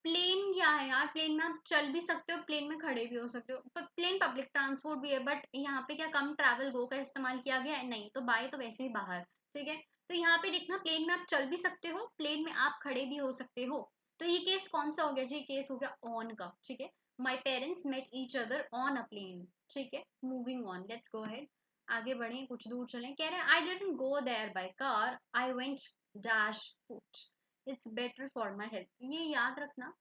प्लेन क्या है यार, प्लेन में आप चल भी सकते हो, प्लेन में खड़े भी हो सकते हो, प्लेन पब्लिक ट्रांसपोर्ट भी है, बट यहाँ पे क्या कम ट्रैवल गो का इस्तेमाल किया गया है, नहीं। तो बाय तो वैसे ही बाहर, ठीक है। तो यहाँ पे देखना, प्लेन में आप चल भी सकते हो, प्लेन में आप खड़े भी हो सकते हो। तो ये केस कौन सा हो गया जी, केस हो गया ऑन का, ठीक है। My parents met each other on a plane, ठीक है। Moving on, let's go ahead. आगे बढ़े, कुछ दूर चलें। कह रहे हैं I didn't go there by car, I went dash foot, it's better for my health. ये याद रखना,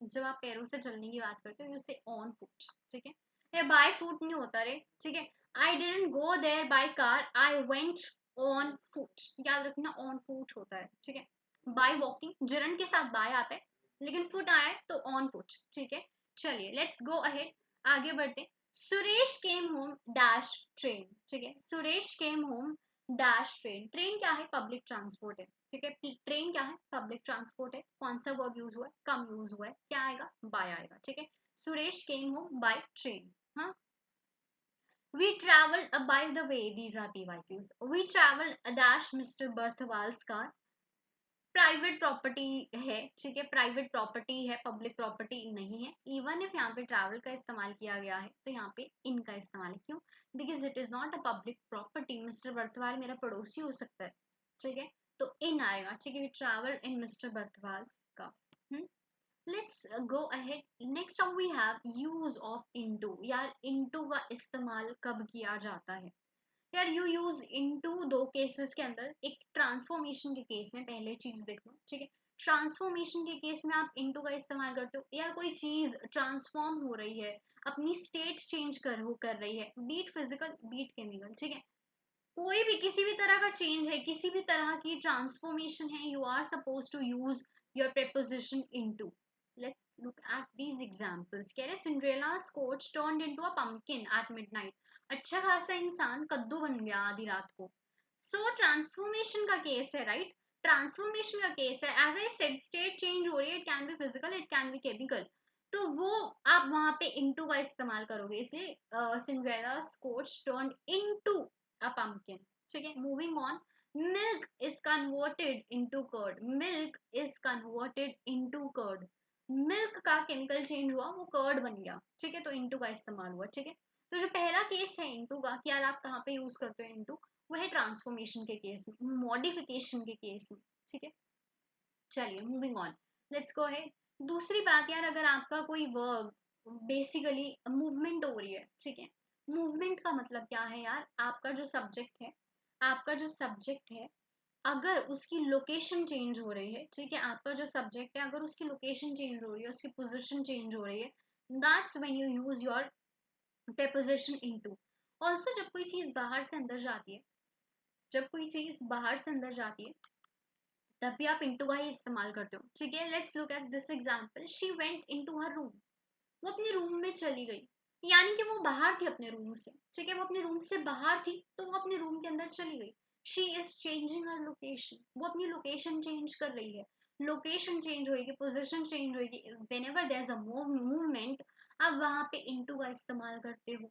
जब आप पैरों से चलने की बात करते हो, यूसे ऑन फुट, ठीक है। ये बाय फुट नहीं होता रे, ठीक है। I didn't go there by car, I went on foot, याद रखना ऑन फुट होता है, ठीक है। बाय वॉकिंग, जिरन के साथ बाय आता है, लेकिन फुट आया है तो ऑन फुट, ठीक है। चलिए लेट्स गो अहेड, आगे बढ़ते। Suresh came home dash train, ठीक है। Suresh came home dash train, train क्या है, पब्लिक ट्रांसपोर्ट है, ठीक है। ट्रेन क्या है, पब्लिक ट्रांसपोर्ट है। कौन सा वर्ब यूज हुआ है, कम यूज हुआ है, क्या आएगा, बाय आएगा, ठीक है। Suresh came home by train. हाँ, we travel by the way, these are PYQs. We travel dash Mr. Berthwal's car, private property है, ठीक है। प्राइवेट प्रॉपर्टी है, पब्लिक प्रॉपर्टी नहीं है। इवन इफ यहाँ पे ट्रैवल का इस्तेमाल किया गया है तो यहाँ पे इन का इस्तेमाल है, क्यों, because it is not a public property. Mister Barthwal मेरा पड़ोसी हो सकता है, ठीक है। तो इन आएगा, ठीक है। ट्रैवल इन मिस्टर बर्थवाल का। Let's go ahead, next we have use of into. यार इनटू का इस्तेमाल कब किया जाता है यार, यू यूज इनटू दो केसेस के अंदर। एक ट्रांसफॉर्मेशन के केस में, पहले चीज देख लो, ठीक है। ट्रांसफॉर्मेशन के केस में आप इनटू का इस्तेमाल करते हो, यार कोई चीज ट्रांसफॉर्म हो रही है, अपनी स्टेट चेंज कर रही है, बीट फिजिकल बीट केमिकल, ठीक है। कोई भी किसी भी तरह का चेंज है, किसी भी तरह की ट्रांसफॉर्मेशन है, you are suppose to use your preposition into. Let's look at these examples. कह रहे Cinderella's coach turned into a pumpkin at midnight. अच्छा खासा इंसान कद्दू बन गया आधी रात को। So ट्रांसफॉर्मेशन का केस है, राइट। ट्रांसफॉर्मेशन का केस है, as I said state change हो रही है, it can be physical, it can be chemical. तो वो आप वहां पे इनटू का इस्तेमाल करोगे, इसलिए Cinderella's coach turned into a pumpkin, ठीक है। Moving on, milk is converted into curd, milk is converted into curd, milk का केमिकल चेंज हुआ, वो कर्ड बन गया, ठीक है। तो इनटू का इस्तेमाल हुआ, ठीक है। तो जो पहला केस है इनटू का, कि यार आप कहाँ पे यूज करते हो इनटू, वो है ट्रांसफॉर्मेशन के केस में, मॉडिफिकेशन के केस में, ठीक है। चलिए मूविंग ऑन, लेट्स गो है। दूसरी बात यार, अगर आपका कोई वर्ब बेसिकली मूवमेंट हो रही है, ठीक है। मूवमेंट का मतलब क्या है यार, आपका जो सब्जेक्ट है, आपका जो सब्जेक्ट है, अगर उसकी लोकेशन चेंज हो रही है, ठीक है। आपका जो सब्जेक्ट है, अगर उसकी लोकेशन चेंज हो रही है, उसकी पोजीशन चेंज हो रही है, that's when you use your preposition into. Also जब कोई चीज बाहर से अंदर जाती है, जब कोई चीज बाहर से अंदर जाती है, तब भी आप इनटू का ही इस्तेमाल करते हो, ठीक है। Let's look at this example, she went into her room, वो अपने रूम में चली गई, यानी कि वो बाहर थी अपने रूम से, ठीक है। वो अपने रूम से बाहर थी, तो वो अपने रूम के अंदर चली गई। She is changing her location, वो अपनी लोकेशन चेंज कर रही है। लोकेशन चेंज होगी, पोजीशन चेंज होगी, whenever there is a movement, आप वहां पे इनटू का इस्तेमाल करते हो।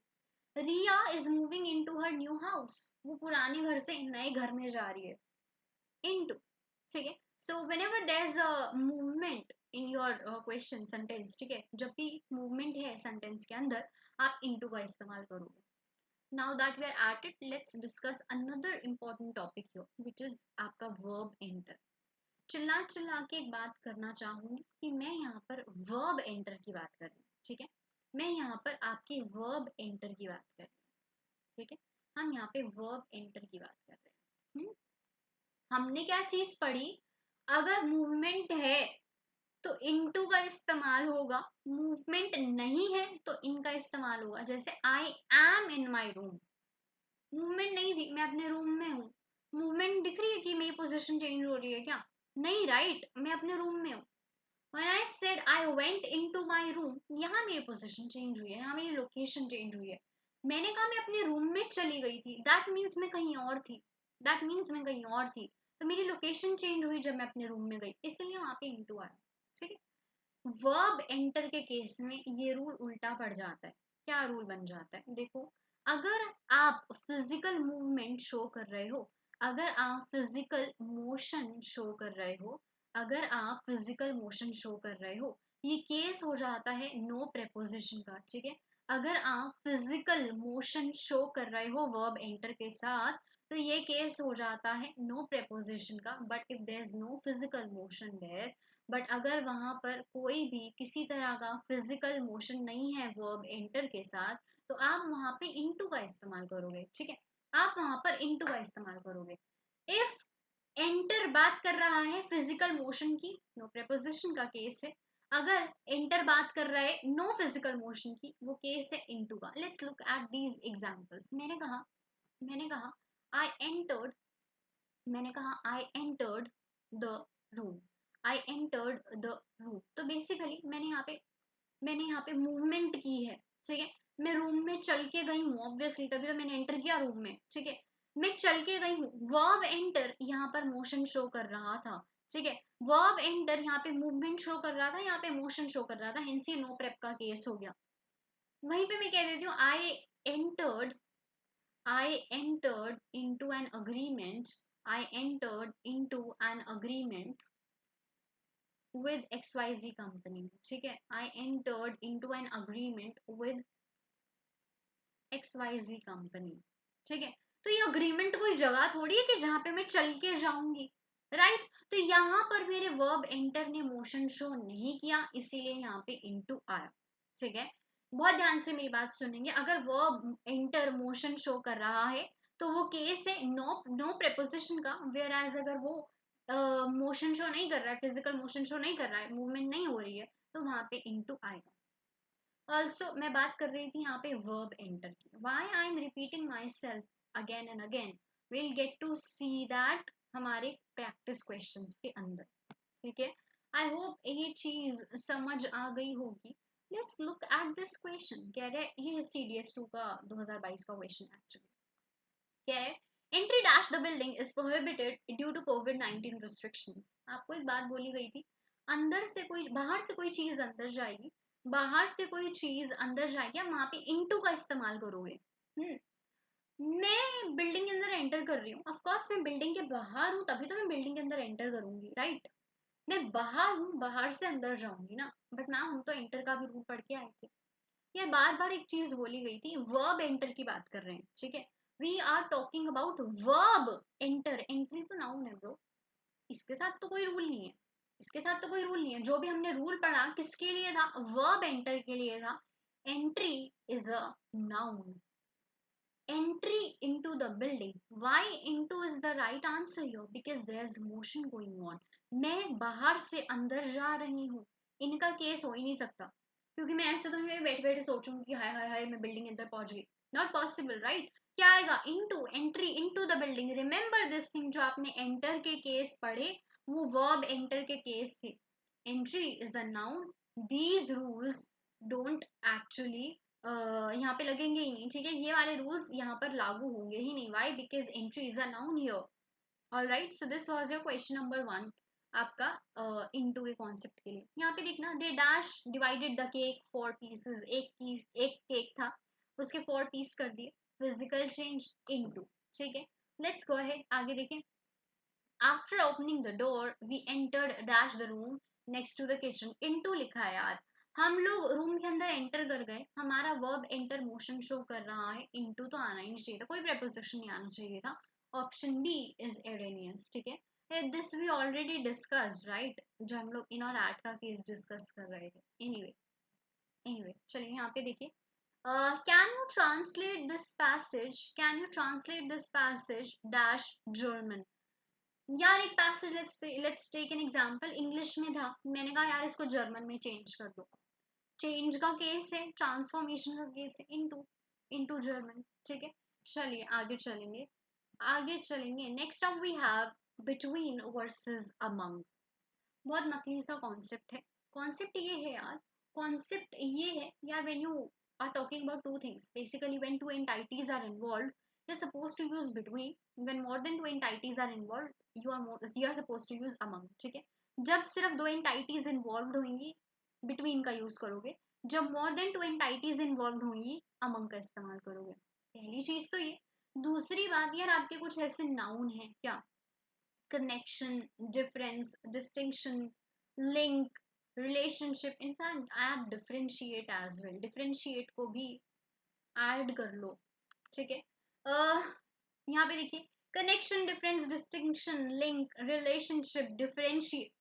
Riya is moving into her new house, वो पुराने घर से नए घर में जा रही है, इनटू, ठीक है। So whenever there is a movement in your question sentence, ठीक है, जब भी मूवमेंट है सेंटेंस के अंदर, आप इनटू का इस्तेमाल करोगे। Now that we are at it, let's discuss another important topic here, which is आपका वर्ब एंटर। चिल्ला चिल्ला के एक बात करना चाहूंगी कि मैं यहाँ पर वर्ब एंटर की बात कर रही हूँ, ठीक है। मैं यहाँ पर आपके वर्ब एंटर की बात कर रही हूँ, ठीक है। हम यहाँ पे वर्ब एंटर की बात कर रहे हैं। हमने क्या चीज पढ़ी, अगर मूवमेंट है तो इनटू का इस्तेमाल होगा, मूवमेंट नहीं है तो इनका इस्तेमाल होगा। जैसे आई am in my room, movement नहीं थी, मैं अपने रूम में हूँ। मूवमेंट दिख रही है कि मेरी पोजीशन चेंज हो रही है क्या, नहीं, राइट, मैं अपने रूम में हूँ। When I said I went into my room, यहाँ मेरी पोजीशन चेंज हुई है, यहाँ मेरी लोकेशन चेंज हुई है। मैंने कहा मैं अपने रूम में चली गई थी, दैट मीन्स मैं कहीं और थी, दैट मीन्स मैं कहीं और थी। तो मेरी लोकेशन चेंज हुई जब मैं अपने रूम में गई, इसीलिए वहां पे इंटू आया। ठीक है, वर्ब एंटर के केस में ये रूल उल्टा पड़ जाता है। क्या रूल बन जाता है, देखो, अगर आप फिजिकल मूवमेंट शो कर रहे हो, अगर आप फिजिकल मोशन शो कर रहे हो, अगर आप फिजिकल मोशन शो कर रहे हो, ये केस हो जाता है नो प्रेपोजिशन का। ठीक है, अगर आप फिजिकल मोशन शो कर रहे हो वर्ब एंटर के साथ, तो ये केस हो जाता है नो प्रेपोजिशन का। But if there is no physical motion there, but अगर वहां पर कोई भी किसी तरह का फिजिकल मोशन नहीं है वर्ब एंटर के साथ, तो आप वहां पे इनटू का इस्तेमाल करोगे। ठीक है, आप वहां पर इनटू का इस्तेमाल करोगे। इफ एंटर बात कर रहा है फिजिकल मोशन की, नो प्रेपोजिशन का केस है। अगर एंटर बात कर रहा है नो फिजिकल मोशन की, वो केस है इनटू का। Let's look at these examples. मैंने कहा आई एंटर्ड, मैंने कहा I entered the room, I entered the room. तो बेसिकली मैंने यहाँ पे मूवमेंट की है। ठीक है, मैं रूम में चल के गई हूँ, ऑब्वियसली तभी तो मैंने एंटर किया रूम में। ठीक है, मैं चल के गई हूँ, वर्ब एंटर यहाँ पर मोशन शो कर रहा था। ठीक है, वर्ब एंटर यहाँ पे मूवमेंट शो कर रहा था, यहाँ पे मोशन शो कर रहा था, हेंस ये नो प्रेप का केस हो गया। वहीं पे मैं कह देती हूँ entered I entered into an agreement. I entered into an agreement with XYZ company. ठीक है, I entered into an agreement with XYZ company. ठीक है, तो ये अग्रीमेंट कोई जगह थोड़ी है कि जहां पे मैं चल के जाऊंगी, राइट। तो यहाँ पर मेरे वर्ब एंटर ने मोशन शो नहीं किया, इसीलिए यहाँ पे इनटू आया। ठीक है, बहुत ध्यान से मेरी बात सुनेंगे। अगर वर्ब एंटर मोशन शो कर रहा है तो वो केस है नो नो प्रेपोजिशन का। वेयर एज अगर वो मोशन शो नहीं कर रहा है, फिजिकल मोशन शो नहीं कर रहा है, मूवमेंट नहीं हो रही है, तो वहां पे इनटू आएगा। ऑल्सो मैं बात कर रही थी यहाँ पे वर्ब एंटर की। Why I am repeating myself again and again, will get to see that हमारे प्रैक्टिस क्वेश्चन के अंदर। ठीक है, आई होप ये चीज समझ आ गई होगी। Let's look at this question. कह रहे ये CDS 2 का 2022 का क्वेश्चन एक्चुअली कह रहे entry dash the building is prohibited due to कोविड-19 रिस्ट्रिक्शंस। आपको एक बात बोली गई थी, अंदर से कोई बाहर से कोई चीज अंदर जाएगी, बाहर से कोई चीज अंदर जाएगी, आप वहां पे इनटू का इस्तेमाल करोगे। मैं बिल्डिंग के अंदर एंटर कर रही हूँ, ऑफ कोर्स मैं बिल्डिंग के बाहर हूँ, तभी तो मैं बिल्डिंग के अंदर एंटर करूंगी, राइट। मैं बाहर हूँ, बाहर से अंदर जाऊंगी ना। बट ना, हम तो एंटर का भी रूल पढ़ के आए थे। ये बार बार एक चीज बोली गई थी, वर्ब एंटर की बात कर रहे हैं। ठीक है, we are talking about verb enter. Entry तो नाउन है ब्रो, इसके साथ तो कोई रूल नहीं है, इसके साथ तो कोई रूल नहीं है। जो भी हमने रूल पढ़ा किसके लिए था, वर्ब एंटर के लिए था। Entry is a noun, entry into the building. Why into is the right answer here? Because there's motion going on. मैं बाहर से अंदर जा रही हूँ, इनका केस हो ही नहीं सकता, क्योंकि मैं ऐसे तो मैं बैठे बैठे सोचूंगी कि हाय हाय हाय मैं बिल्डिंग के अंदर पहुंच गई। Not possible, right. क्या आएगा, into, entry into the building. Remember this thing, जो आपने एंटर के केस पढ़े वो वर्ब एंटर के केस थे। Entry is a noun, these rules don't actually यहाँ पे लगेंगे ही नहीं। ठीक है, ये वाले रूल्स यहाँ पर लागू होंगे ही नहीं। Why, because entry is a noun here. Alright, so this was your question number 1 आपका इनटू के कॉन्सेप्ट के लिए। यहाँ पे देखना, they dash divided the cake 4 pieces. एक केक था, उसके 4 पीस कर दिए। Physical change into. ठीक है, लेट्स गो अहेड, आगे देखें। After opening the door we entered dash the room next to the kitchen. Into लिखा है यार, हम लोग रूम के अंदर एंटर कर गए, हमारा वर्ब एंटर मोशन शो कर रहा है, इनटू तो आना ही नहीं चाहिए था, कोई प्रेपोजिशन नहीं आना चाहिए था। Option B is erroneous. ठीक है, this we already discussed, right, जो हम लोग इन और एट का केस डिस्कस कर रहे थे। एनीवे चलिए यहाँ पे देखिए, can you translate this passage, can you translate this passage dash German. यार एक passage, let's take an example, English में था, मैंने कहा यार इसको जर्मन में चेंज कर दो। चेंज का केस है, ट्रांसफॉर्मेशन का केस है, इनटू, इनटू जर्मन। ठीक है, चलिए आगे चलेंगे, आगे चलेंगे। Next up we have between versus among. बहुत नकली सा कॉन्सेप्ट है। कॉन्सेप्ट ये है यार, कॉन्सेप्ट ये है यार, when you are talking about two things, basically when two entities are involve, You're supposed to use between. When more than two entities are involved, you are supposed to use among. ठीक है, जब सिर्फ दो entities involved होंगी between का यूज करोगे, जब more than two entities involved होंगी among का इस्तेमाल करोगे. पहली चीज तो ये. दूसरी बात यार, आपके कुछ ऐसे नाउन है क्या? Connection, difference, distinction, link, relationship. In fact, add differentiate as well. Differentiate को भी add कर लो. ठीक है. यहाँ पे देखिए, connection, difference, distinction, link, relationship, differentiate.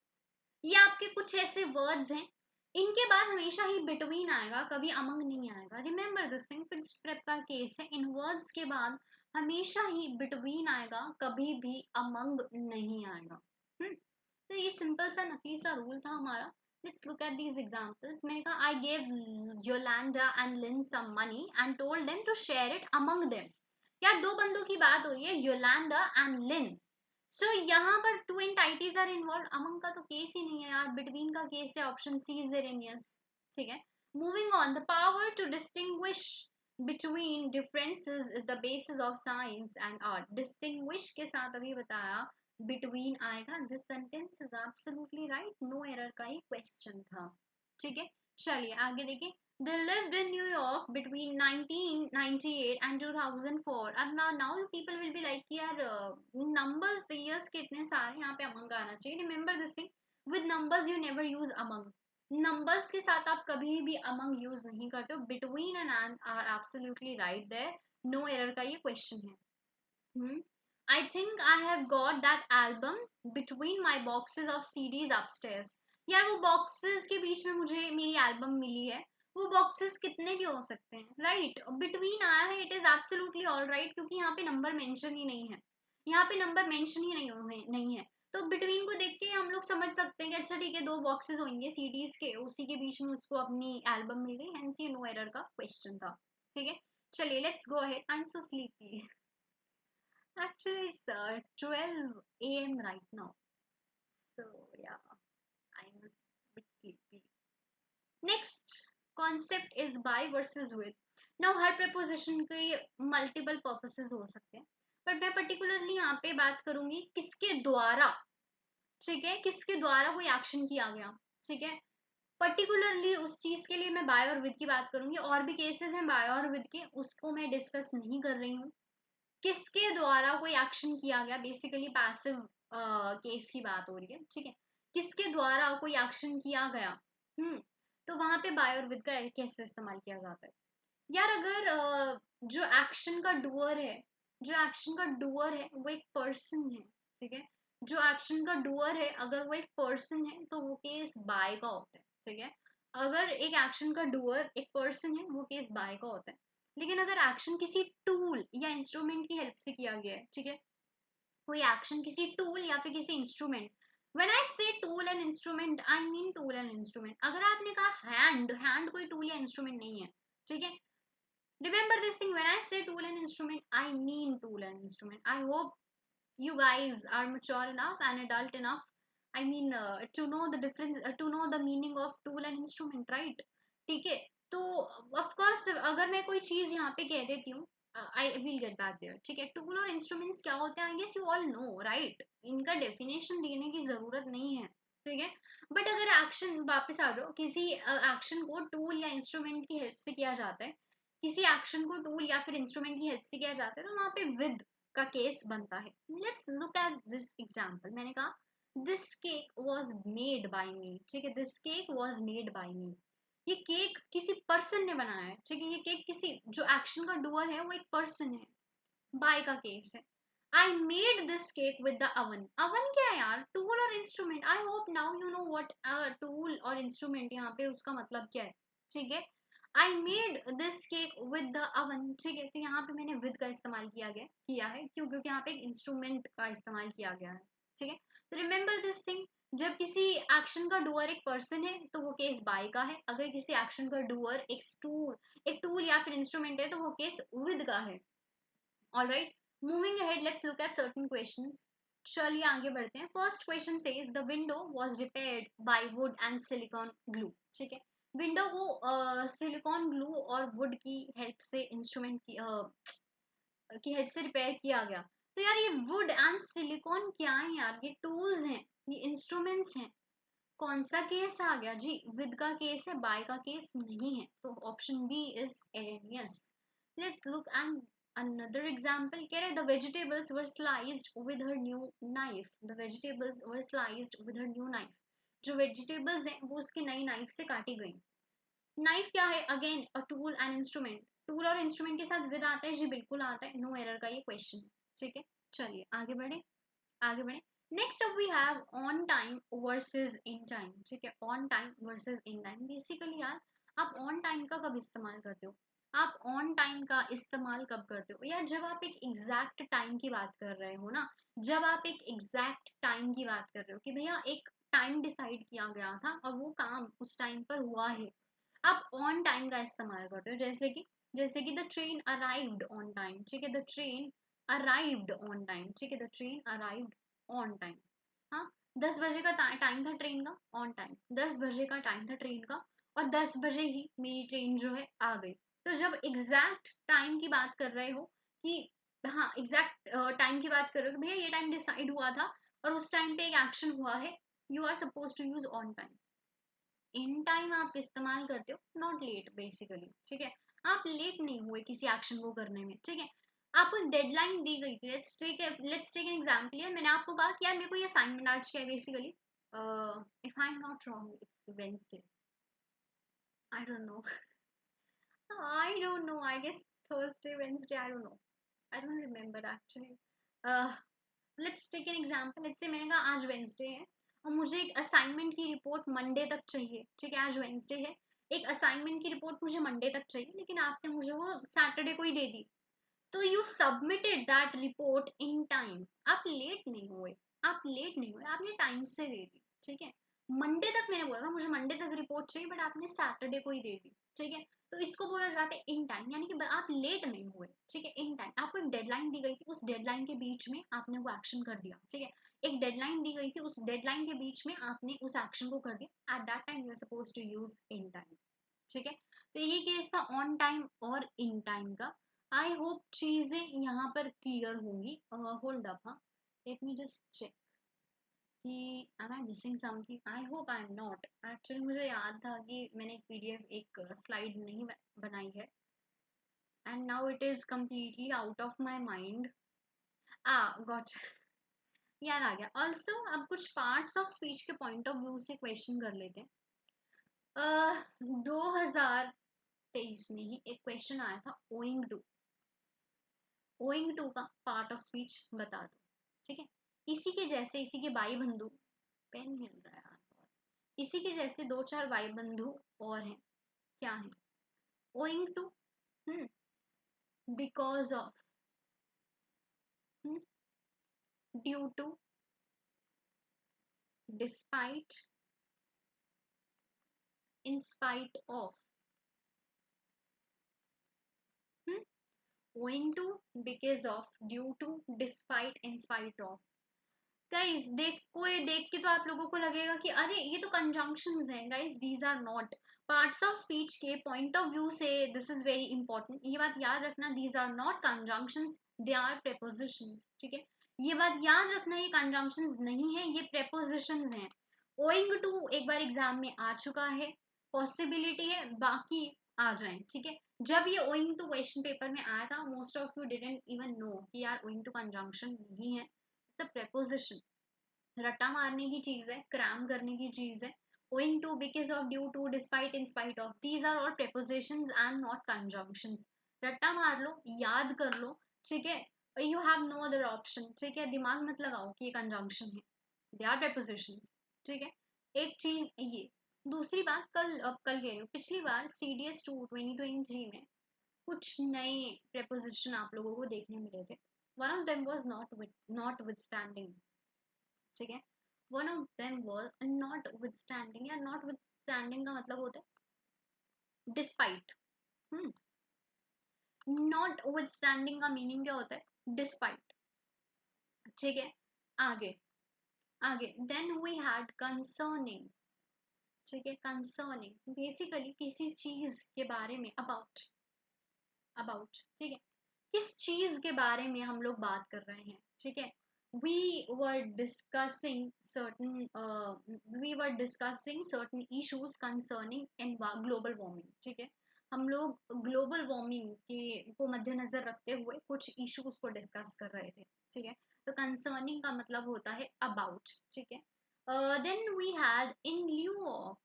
ये आपके कुछ ऐसे वर्ड्स हैं, इनके बाद हमेशा ही बिटवीन आएगा, कभी अमंग नहीं आएगा. Remember this thing, fixed prep का केस है. इन वर्ड्स के बाद हमेशा ही बिटवीन आएगा, कभी भी अमंग नहीं आएगा. तो ये सिंपल सा नकली सा रूल था हमारा. Let's look at these examples. मैंने कहा I gave Yolanda and Lin some money and told them to share it among them. यार दो बंदों की बात हुई है, योलांडा एंड लिन. सो यहाँ पर two entities are involve. Among का तो केस ही नहीं है यार, बिटवीन का केस है. Option C is erroneous. ठीक है. Moving on, the power to distinguish between differences is the basis of science and art. Distinguish के साथ अभी बताया बिटवीन आएगा. This sentence is absolutely right. No error का ही क्वेश्चन था. ठीक है, चलिए आगे देखिए. They lived in New York between 1998 and 2004. And now people will be like, यार numbers years के इतने सारे यहाँ पे among आना चाहिए. Remember this thing, with numbers you never use among. Numbers के साथ आप कभी भी among use नहीं करते हो. Between and are absolutely right there. No error का ये question है. I think I have got that album between my boxes of CDs upstairs. यार वो boxes के बीच में मुझे मेरी एल्बम मिली है. वो boxes कितने के हो सकते हैं? राइट, बिटवीन आया है. It is absolutely all right, क्योंकि यहाँ पे नंबर मेंशन ही नहीं है. यहाँ पे नंबर मेंशन ही नहीं है. तो बिटवीन को देख के हम लोग समझ सकते हैं कि अच्छा ठीक है, दो बॉक्सेस होंगे सीडीज के, उसी के बीच में उसको अपनी एल्बम मिल गई. हेंस ये नो एरर का क्वेश्चन था. ठीक है, चलिए let's go ahead. I am so sleepy. Actually, it's 12 a.m. right now. So, yeah, I'm a bit sleepy. Next concept is by versus with. Now, her preposition के multiple purposes हो सकते हैं. But मैं particularly यहाँ पे बात करूंगी किसके द्वारा. ठीक है, किसके द्वारा कोई एक्शन किया गया. ठीक है, पर्टिकुलरली उस चीज के लिए मैं बाय और विद की बात करूंगी. और भी केसेस हैं बाय और विद के, उसको मैं डिस्कस नहीं कर रही हूँ. किसके द्वारा कोई एक्शन किया गया, बेसिकली पैसिव केस की बात हो रही है. ठीक है, किसके द्वारा कोई एक्शन किया गया. तो वहां पे बाय और विद का कैसे इस्तेमाल किया जाता है. यार अगर जो एक्शन का डूअर है, वो एक पर्सन है. ठीक है, जो एक्शन का डूअर है अगर वो एक पर्सन है तो वो केस बाय का होता है. ठीक है, अगर एक एक्शन का डूअर एक पर्सन है वो केस बाय का होता है. लेकिन अगर एक्शन किसी टूल या इंस्ट्रूमेंट की हेल्प से किया गया है, ठीक है, कोई एक्शन किसी टूल या फिर किसी instrument. When I say tool and instrument, I mean tool and instrument. अगर आपने कहा हैंड कोई टूल या इंस्ट्रूमेंट नहीं है. ठीक है, remember this thing, when I say tool and instrument, I mean tool and instrument. I hope you guys are mature enough and adult enough, I mean to know the difference, to know the meaning of tool and instrument, right? ठीक है, तो of course अगर मैं कोई चीज यहाँ पे कह देती हूँ, I will get back there. ठीक है, टूल और इंस्ट्रूमेंट्स क्या होते हैं, I guess you all know right. इनका डेफिनेशन देने की जरूरत नहीं है. ठीक है, बट अगर एक्शन, वापस आ जाओ, किसी एक्शन को टूल या इंस्ट्रूमेंट की हेल्प से किया जाता है, किसी एक्शन को टूल या फिर इंस्ट्रूमेंट की हेल्प से किया जाता है, तो वहां पे विद का केस बनता है. Let's look at this example. मैंने कहा this cake was made by me. ठीक है, this cake was made by me. ये केक किसी पर्सन ने बनाया है. ठीक है, ये केक किसी, जो एक्शन का डूअर है वो एक पर्सन है. बाय का केस है. I made this cake with the oven. Oven क्या है यार, टूल और instrument. I hope now you know what tool और इंस्ट्रूमेंट यहाँ पे उसका मतलब क्या है. ठीक है, I made this cake with the oven. ठीक है, तो यहाँ पे मैंने विद का इस्तेमाल किया है. क्यों? क्योंकि यहाँ पे एक इंस्ट्रूमेंट का इस्तेमाल किया गया है. ठीक है, तो रिमेंबर दिस थिंग, जब किसी एक्शन का डूअर एक पर्सन है तो वो केस बाय का है. अगर किसी एक्शन का डूअर एक टूल या फिर इंस्ट्रूमेंट है तो वो केस विद का है. Alright, moving ahead, let's look at certain questions. चलिए आगे बढ़ते हैं. First question says the window was repaired bye would and silicon glue. ठीक है, विंडो को सिलिकॉन ग्लू और वुड की हेल्प से इंस्ट्रूमेंट की कि हेड से रिपेयर किया गया। तो यार ये वुड एंड सिलिकॉन क्या है यार, ये टूल्स हैं, ये इंस्ट्रूमेंट्स हैं। कौन सा केस आ गया जी, विद का केस है, बाय का केस नहीं है, तो option B is erroneous. Let's look and another example, कह रहे the vegetables were sliced with her new knife, the vegetables were sliced with her new knife, जो वेजिटेबल्स हैं वो उसकी नई नाइफ से काटी गई। नाइफ क्या है, again a tool and instrument, tool और इंस्ट्रूमेंट के साथ विद आता है जी, बिल्कुल आता है, नो एरर का ये क्वेश्चन। ठीक है, चलिए आगे बढ़े, आगे बढ़े। Next up we have on time versus in time. ठीक है, on time versus in time, basically यार आप ऑन टाइम का कब इस्तेमाल करते हो, आप ऑन टाइम का इस्तेमाल कब करते हो यार, जब आप एक एग्जैक्ट टाइम की बात कर रहे हो ना, जब आप एक एग्जैक्ट टाइम की बात कर रहे हो कि भैया एक टाइम डिसाइड किया गया था और वो काम उस टाइम पर हुआ है, आप ऑन टाइम का इस्तेमाल करते हो। जैसे कि the train arrived on time. ठीक है, the train arrived on time. ठीक है, the train arrived on time. हाँ, 10 बजे का टाइम था ट्रेन का, ऑन टाइम 10 बजे का टाइम था ट्रेन का, और 10 बजे ही मेरी ट्रेन जो है आ गई। तो जब एग्जैक्ट टाइम की बात कर रहे हो कि हाँ एग्जैक्ट टाइम की बात कर रहे हो कि भैया ये टाइम डिसाइड हुआ था और उस टाइम पे एक एक्शन हुआ है, you are suppose to use on time. In time आप इस्तेमाल करते हो नॉट लेट बेसिकली। ठीक है, आप लेट नहीं हुए किसी एक्शन को करने में। ठीक है, आपको डेडलाइन दी गई थी, लेट्स टेक एन एग्जांपल। है मैंने आपको कहा कि यार मेरे को ये असाइनमेंट आज क्या है, basically if I am not wrong it's Wednesday, I don't know, I don't know, I guess Thursday Wednesday, I don't know, I don't remember actually. Let's take an example, let's say मैंने कहा आज वेडनेसडे है और मुझे एक असाइनमेंट की रिपोर्ट मंडे तक चाहिए। ठीक है, आज वेडनेसडे है, एक असाइनमेंट की रिपोर्ट मुझे मंडे तक चाहिए, लेकिन आपने मुझे वो सैटरडे को ही दे दी। तो you submitted that report in time, आप लेट नहीं हुए, आप लेट नहीं हुए, आपने टाइम से दे दी। ठीक है, मंडे तक मैंने बोला था मुझे मंडे तक रिपोर्ट चाहिए, बट आपने सैटरडे को ही दे दी। ठीक है, तो इसको बोला जाता है इन टाइम, यानी कि आप लेट नहीं हुए। ठीक है, इन टाइम, आपको एक डेडलाइन दी गई थी, उस डेडलाइन के बीच में आपने वो एक्शन कर दिया। ठीक है, एक डेडलाइन दी गई थी, उस डेडलाइन के बीच में आपने उस एक्शन को कर दिया, at that time you are suppose to use in time. ठीक है, तो ये केस था ऑन टाइम और इन टाइम का। आई होप चीजें यहाँ पर क्लियर होंगी। होल्ड अप, हाँ, लेट मी जस्ट चेक कि am I missing something, I hope I am not. Actually मुझे याद था कि मैंने एक पीडीएफ, एक स्लाइड नहीं बनाई है, and now it is completely out of my mind. Ah got, याद आ गया। ऑल्सो अब कुछ पार्ट्स ऑफ स्पीच के पॉइंट ऑफ व्यू से क्वेश्चन कर लेते हैं। 2023 में ही एक क्वेश्चन आया था, ओइंग टू का पार्ट ऑफ स्पीच बता दो। ठीक है, इसी के जैसे, इसी के भाई बंधु, पेन हिल रहा है यार बहुत। इसी के जैसे दो चार भाई बंधु और हैं, क्या है, owing to, because of, due to, despite, in spite of, owing to, because of, due to, despite, in spite of. Guys देख के तो आप लोगों को लगेगा कि अरे ये तो कंजंक्शंस हैं। Guys these are not parts of speech के पॉइंट ऑफ व्यू से, दिस इज वेरी इंपॉर्टेंट, ये बात याद रखना, these are not conjunctions, they are prepositions. ठीक है, ये बात याद रखना, ये कंजंक्शंस नहीं है, ये प्रेपोजिशंस हैं। ओइंग टू एक बार एग्जाम में आ चुका है, पॉसिबिलिटी है बाकी आ जाए। ठीक है, जब ये ओइंग टू क्वेश्चन पेपर में आया था, most of you didn't even know कि यार ओइंग टू कंजंक्शन नहीं है, इट्स अ प्रेपोजिशन, रट्टा मारने की चीज है, क्रैम करने की चीज है। owing to, because of, due to, despite, in spite of, these are all prepositions and not conjunctions। रट्टा मार लो, याद कर लो। ठीक है, you have no other option। ठीक है, दिमाग मत लगाओ कि ये conjunction है, they are prepositions। ठीक है, एक चीज ये। दूसरी बात, कल कह रही हूँ, पिछली बार CDS 2 2023 में कुछ नए preposition आप लोगों को देखने मिले थे। one of them was notwithstanding। ठीक है, one of them was not withstanding, या नॉट विथस्टैंडिंग का मतलब होता है डिस्पाइट। नॉट विथस्टैंडिंग का मीनिंग क्या होता है, डिस्पाइट। ठीक है, आगे, आगे देन वी हैड कंसर्निंग। ठीक है, कंसर्निंग बेसिकली किसी चीज के बारे में, अबाउट, अबाउट। ठीक है, किस चीज के बारे में हम लोग बात कर रहे हैं, ठीक है। we were discussing certain we were discussing certain issues concerning global warming, ठीक है। हम लोग ग्लोबल वार्मिंग के को मद्देनजर रखते हुए कुछ इश्यूज को डिस्कस कर रहे थे, ठीक है। तो कंसर्निंग का मतलब होता है अबाउट, ठीक है। Then we had in lieu of,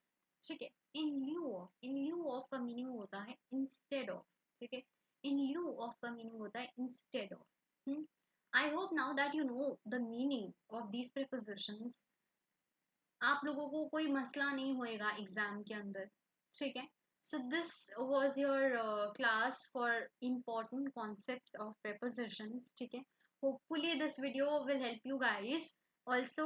ठीक है। इन ल्यू ऑफ का मीनिंग होता है इंस्टेड ऑफ, ठीक है। in lieu of का मीनिंग होता है instead of. I hope now that you know the meaning of these prepositions. आप लोगों को कोई मसला नहीं होएगा एग्जाम के अंदर, ठीक है। So this was your class for important concepts of prepositions, ठीक है। Hopefully this video will help you guys. Also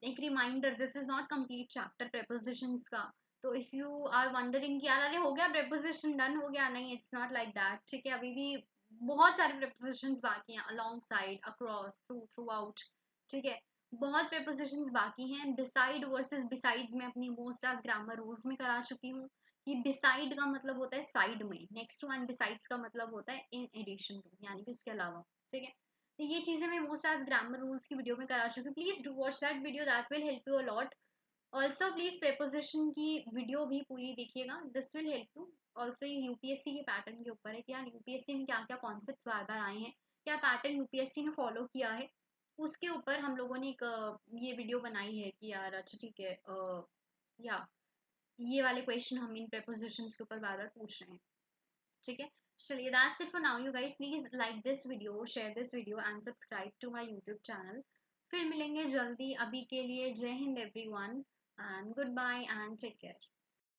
एक reminder, this is not complete chapter prepositions का। तो इफ यू आर वंडरिंग कि यार अरे हो गया preposition डन हो गया, नहीं, इट्स नॉट लाइक दैट, ठीक है। अभी भी बहुत सारे prepositions बाकी हैं, along side, across, through, through out, ठीक है। बहुत prepositions बाकी हैं। beside वर्सेस besides में अपनी मोस्ट आज ग्रामर रूल्स में करा चुकी हूँ कि beside का मतलब होता है साइड में, नेक्स्ट वन besides का मतलब होता है इन एडिशन टू, यानी कि उसके अलावा, ठीक है। तो ये चीजें मैं मोस्ट आज ग्रामर रूल्स की वीडियो में करा चुकी हूँ। Please do watch that video, that will help you a lot. Also please preposition की वीडियो भी पूरी देखिएगा, this will help you. Also ये यूपीएससी के पैटर्न के ऊपर है कि यार यूपीएससी में क्या क्या कॉन्सेप्ट बार बार आए हैं, क्या पैटर्न यूपीएससी ने फॉलो किया है, उसके ऊपर हम लोगों ने एक ये वीडियो बनाई है कि यार अच्छा ठीक है, या ये वाले क्वेश्चन हम इन prepositions के ऊपर बार बार पूछ रहे हैं, ठीक है। चलिए, that's it for now you guys. Please like this video, share this video and subscribe to my YouTube channel. फिर मिलेंगे जल्दी, अभी के लिए जय Hind everyone and good and take care.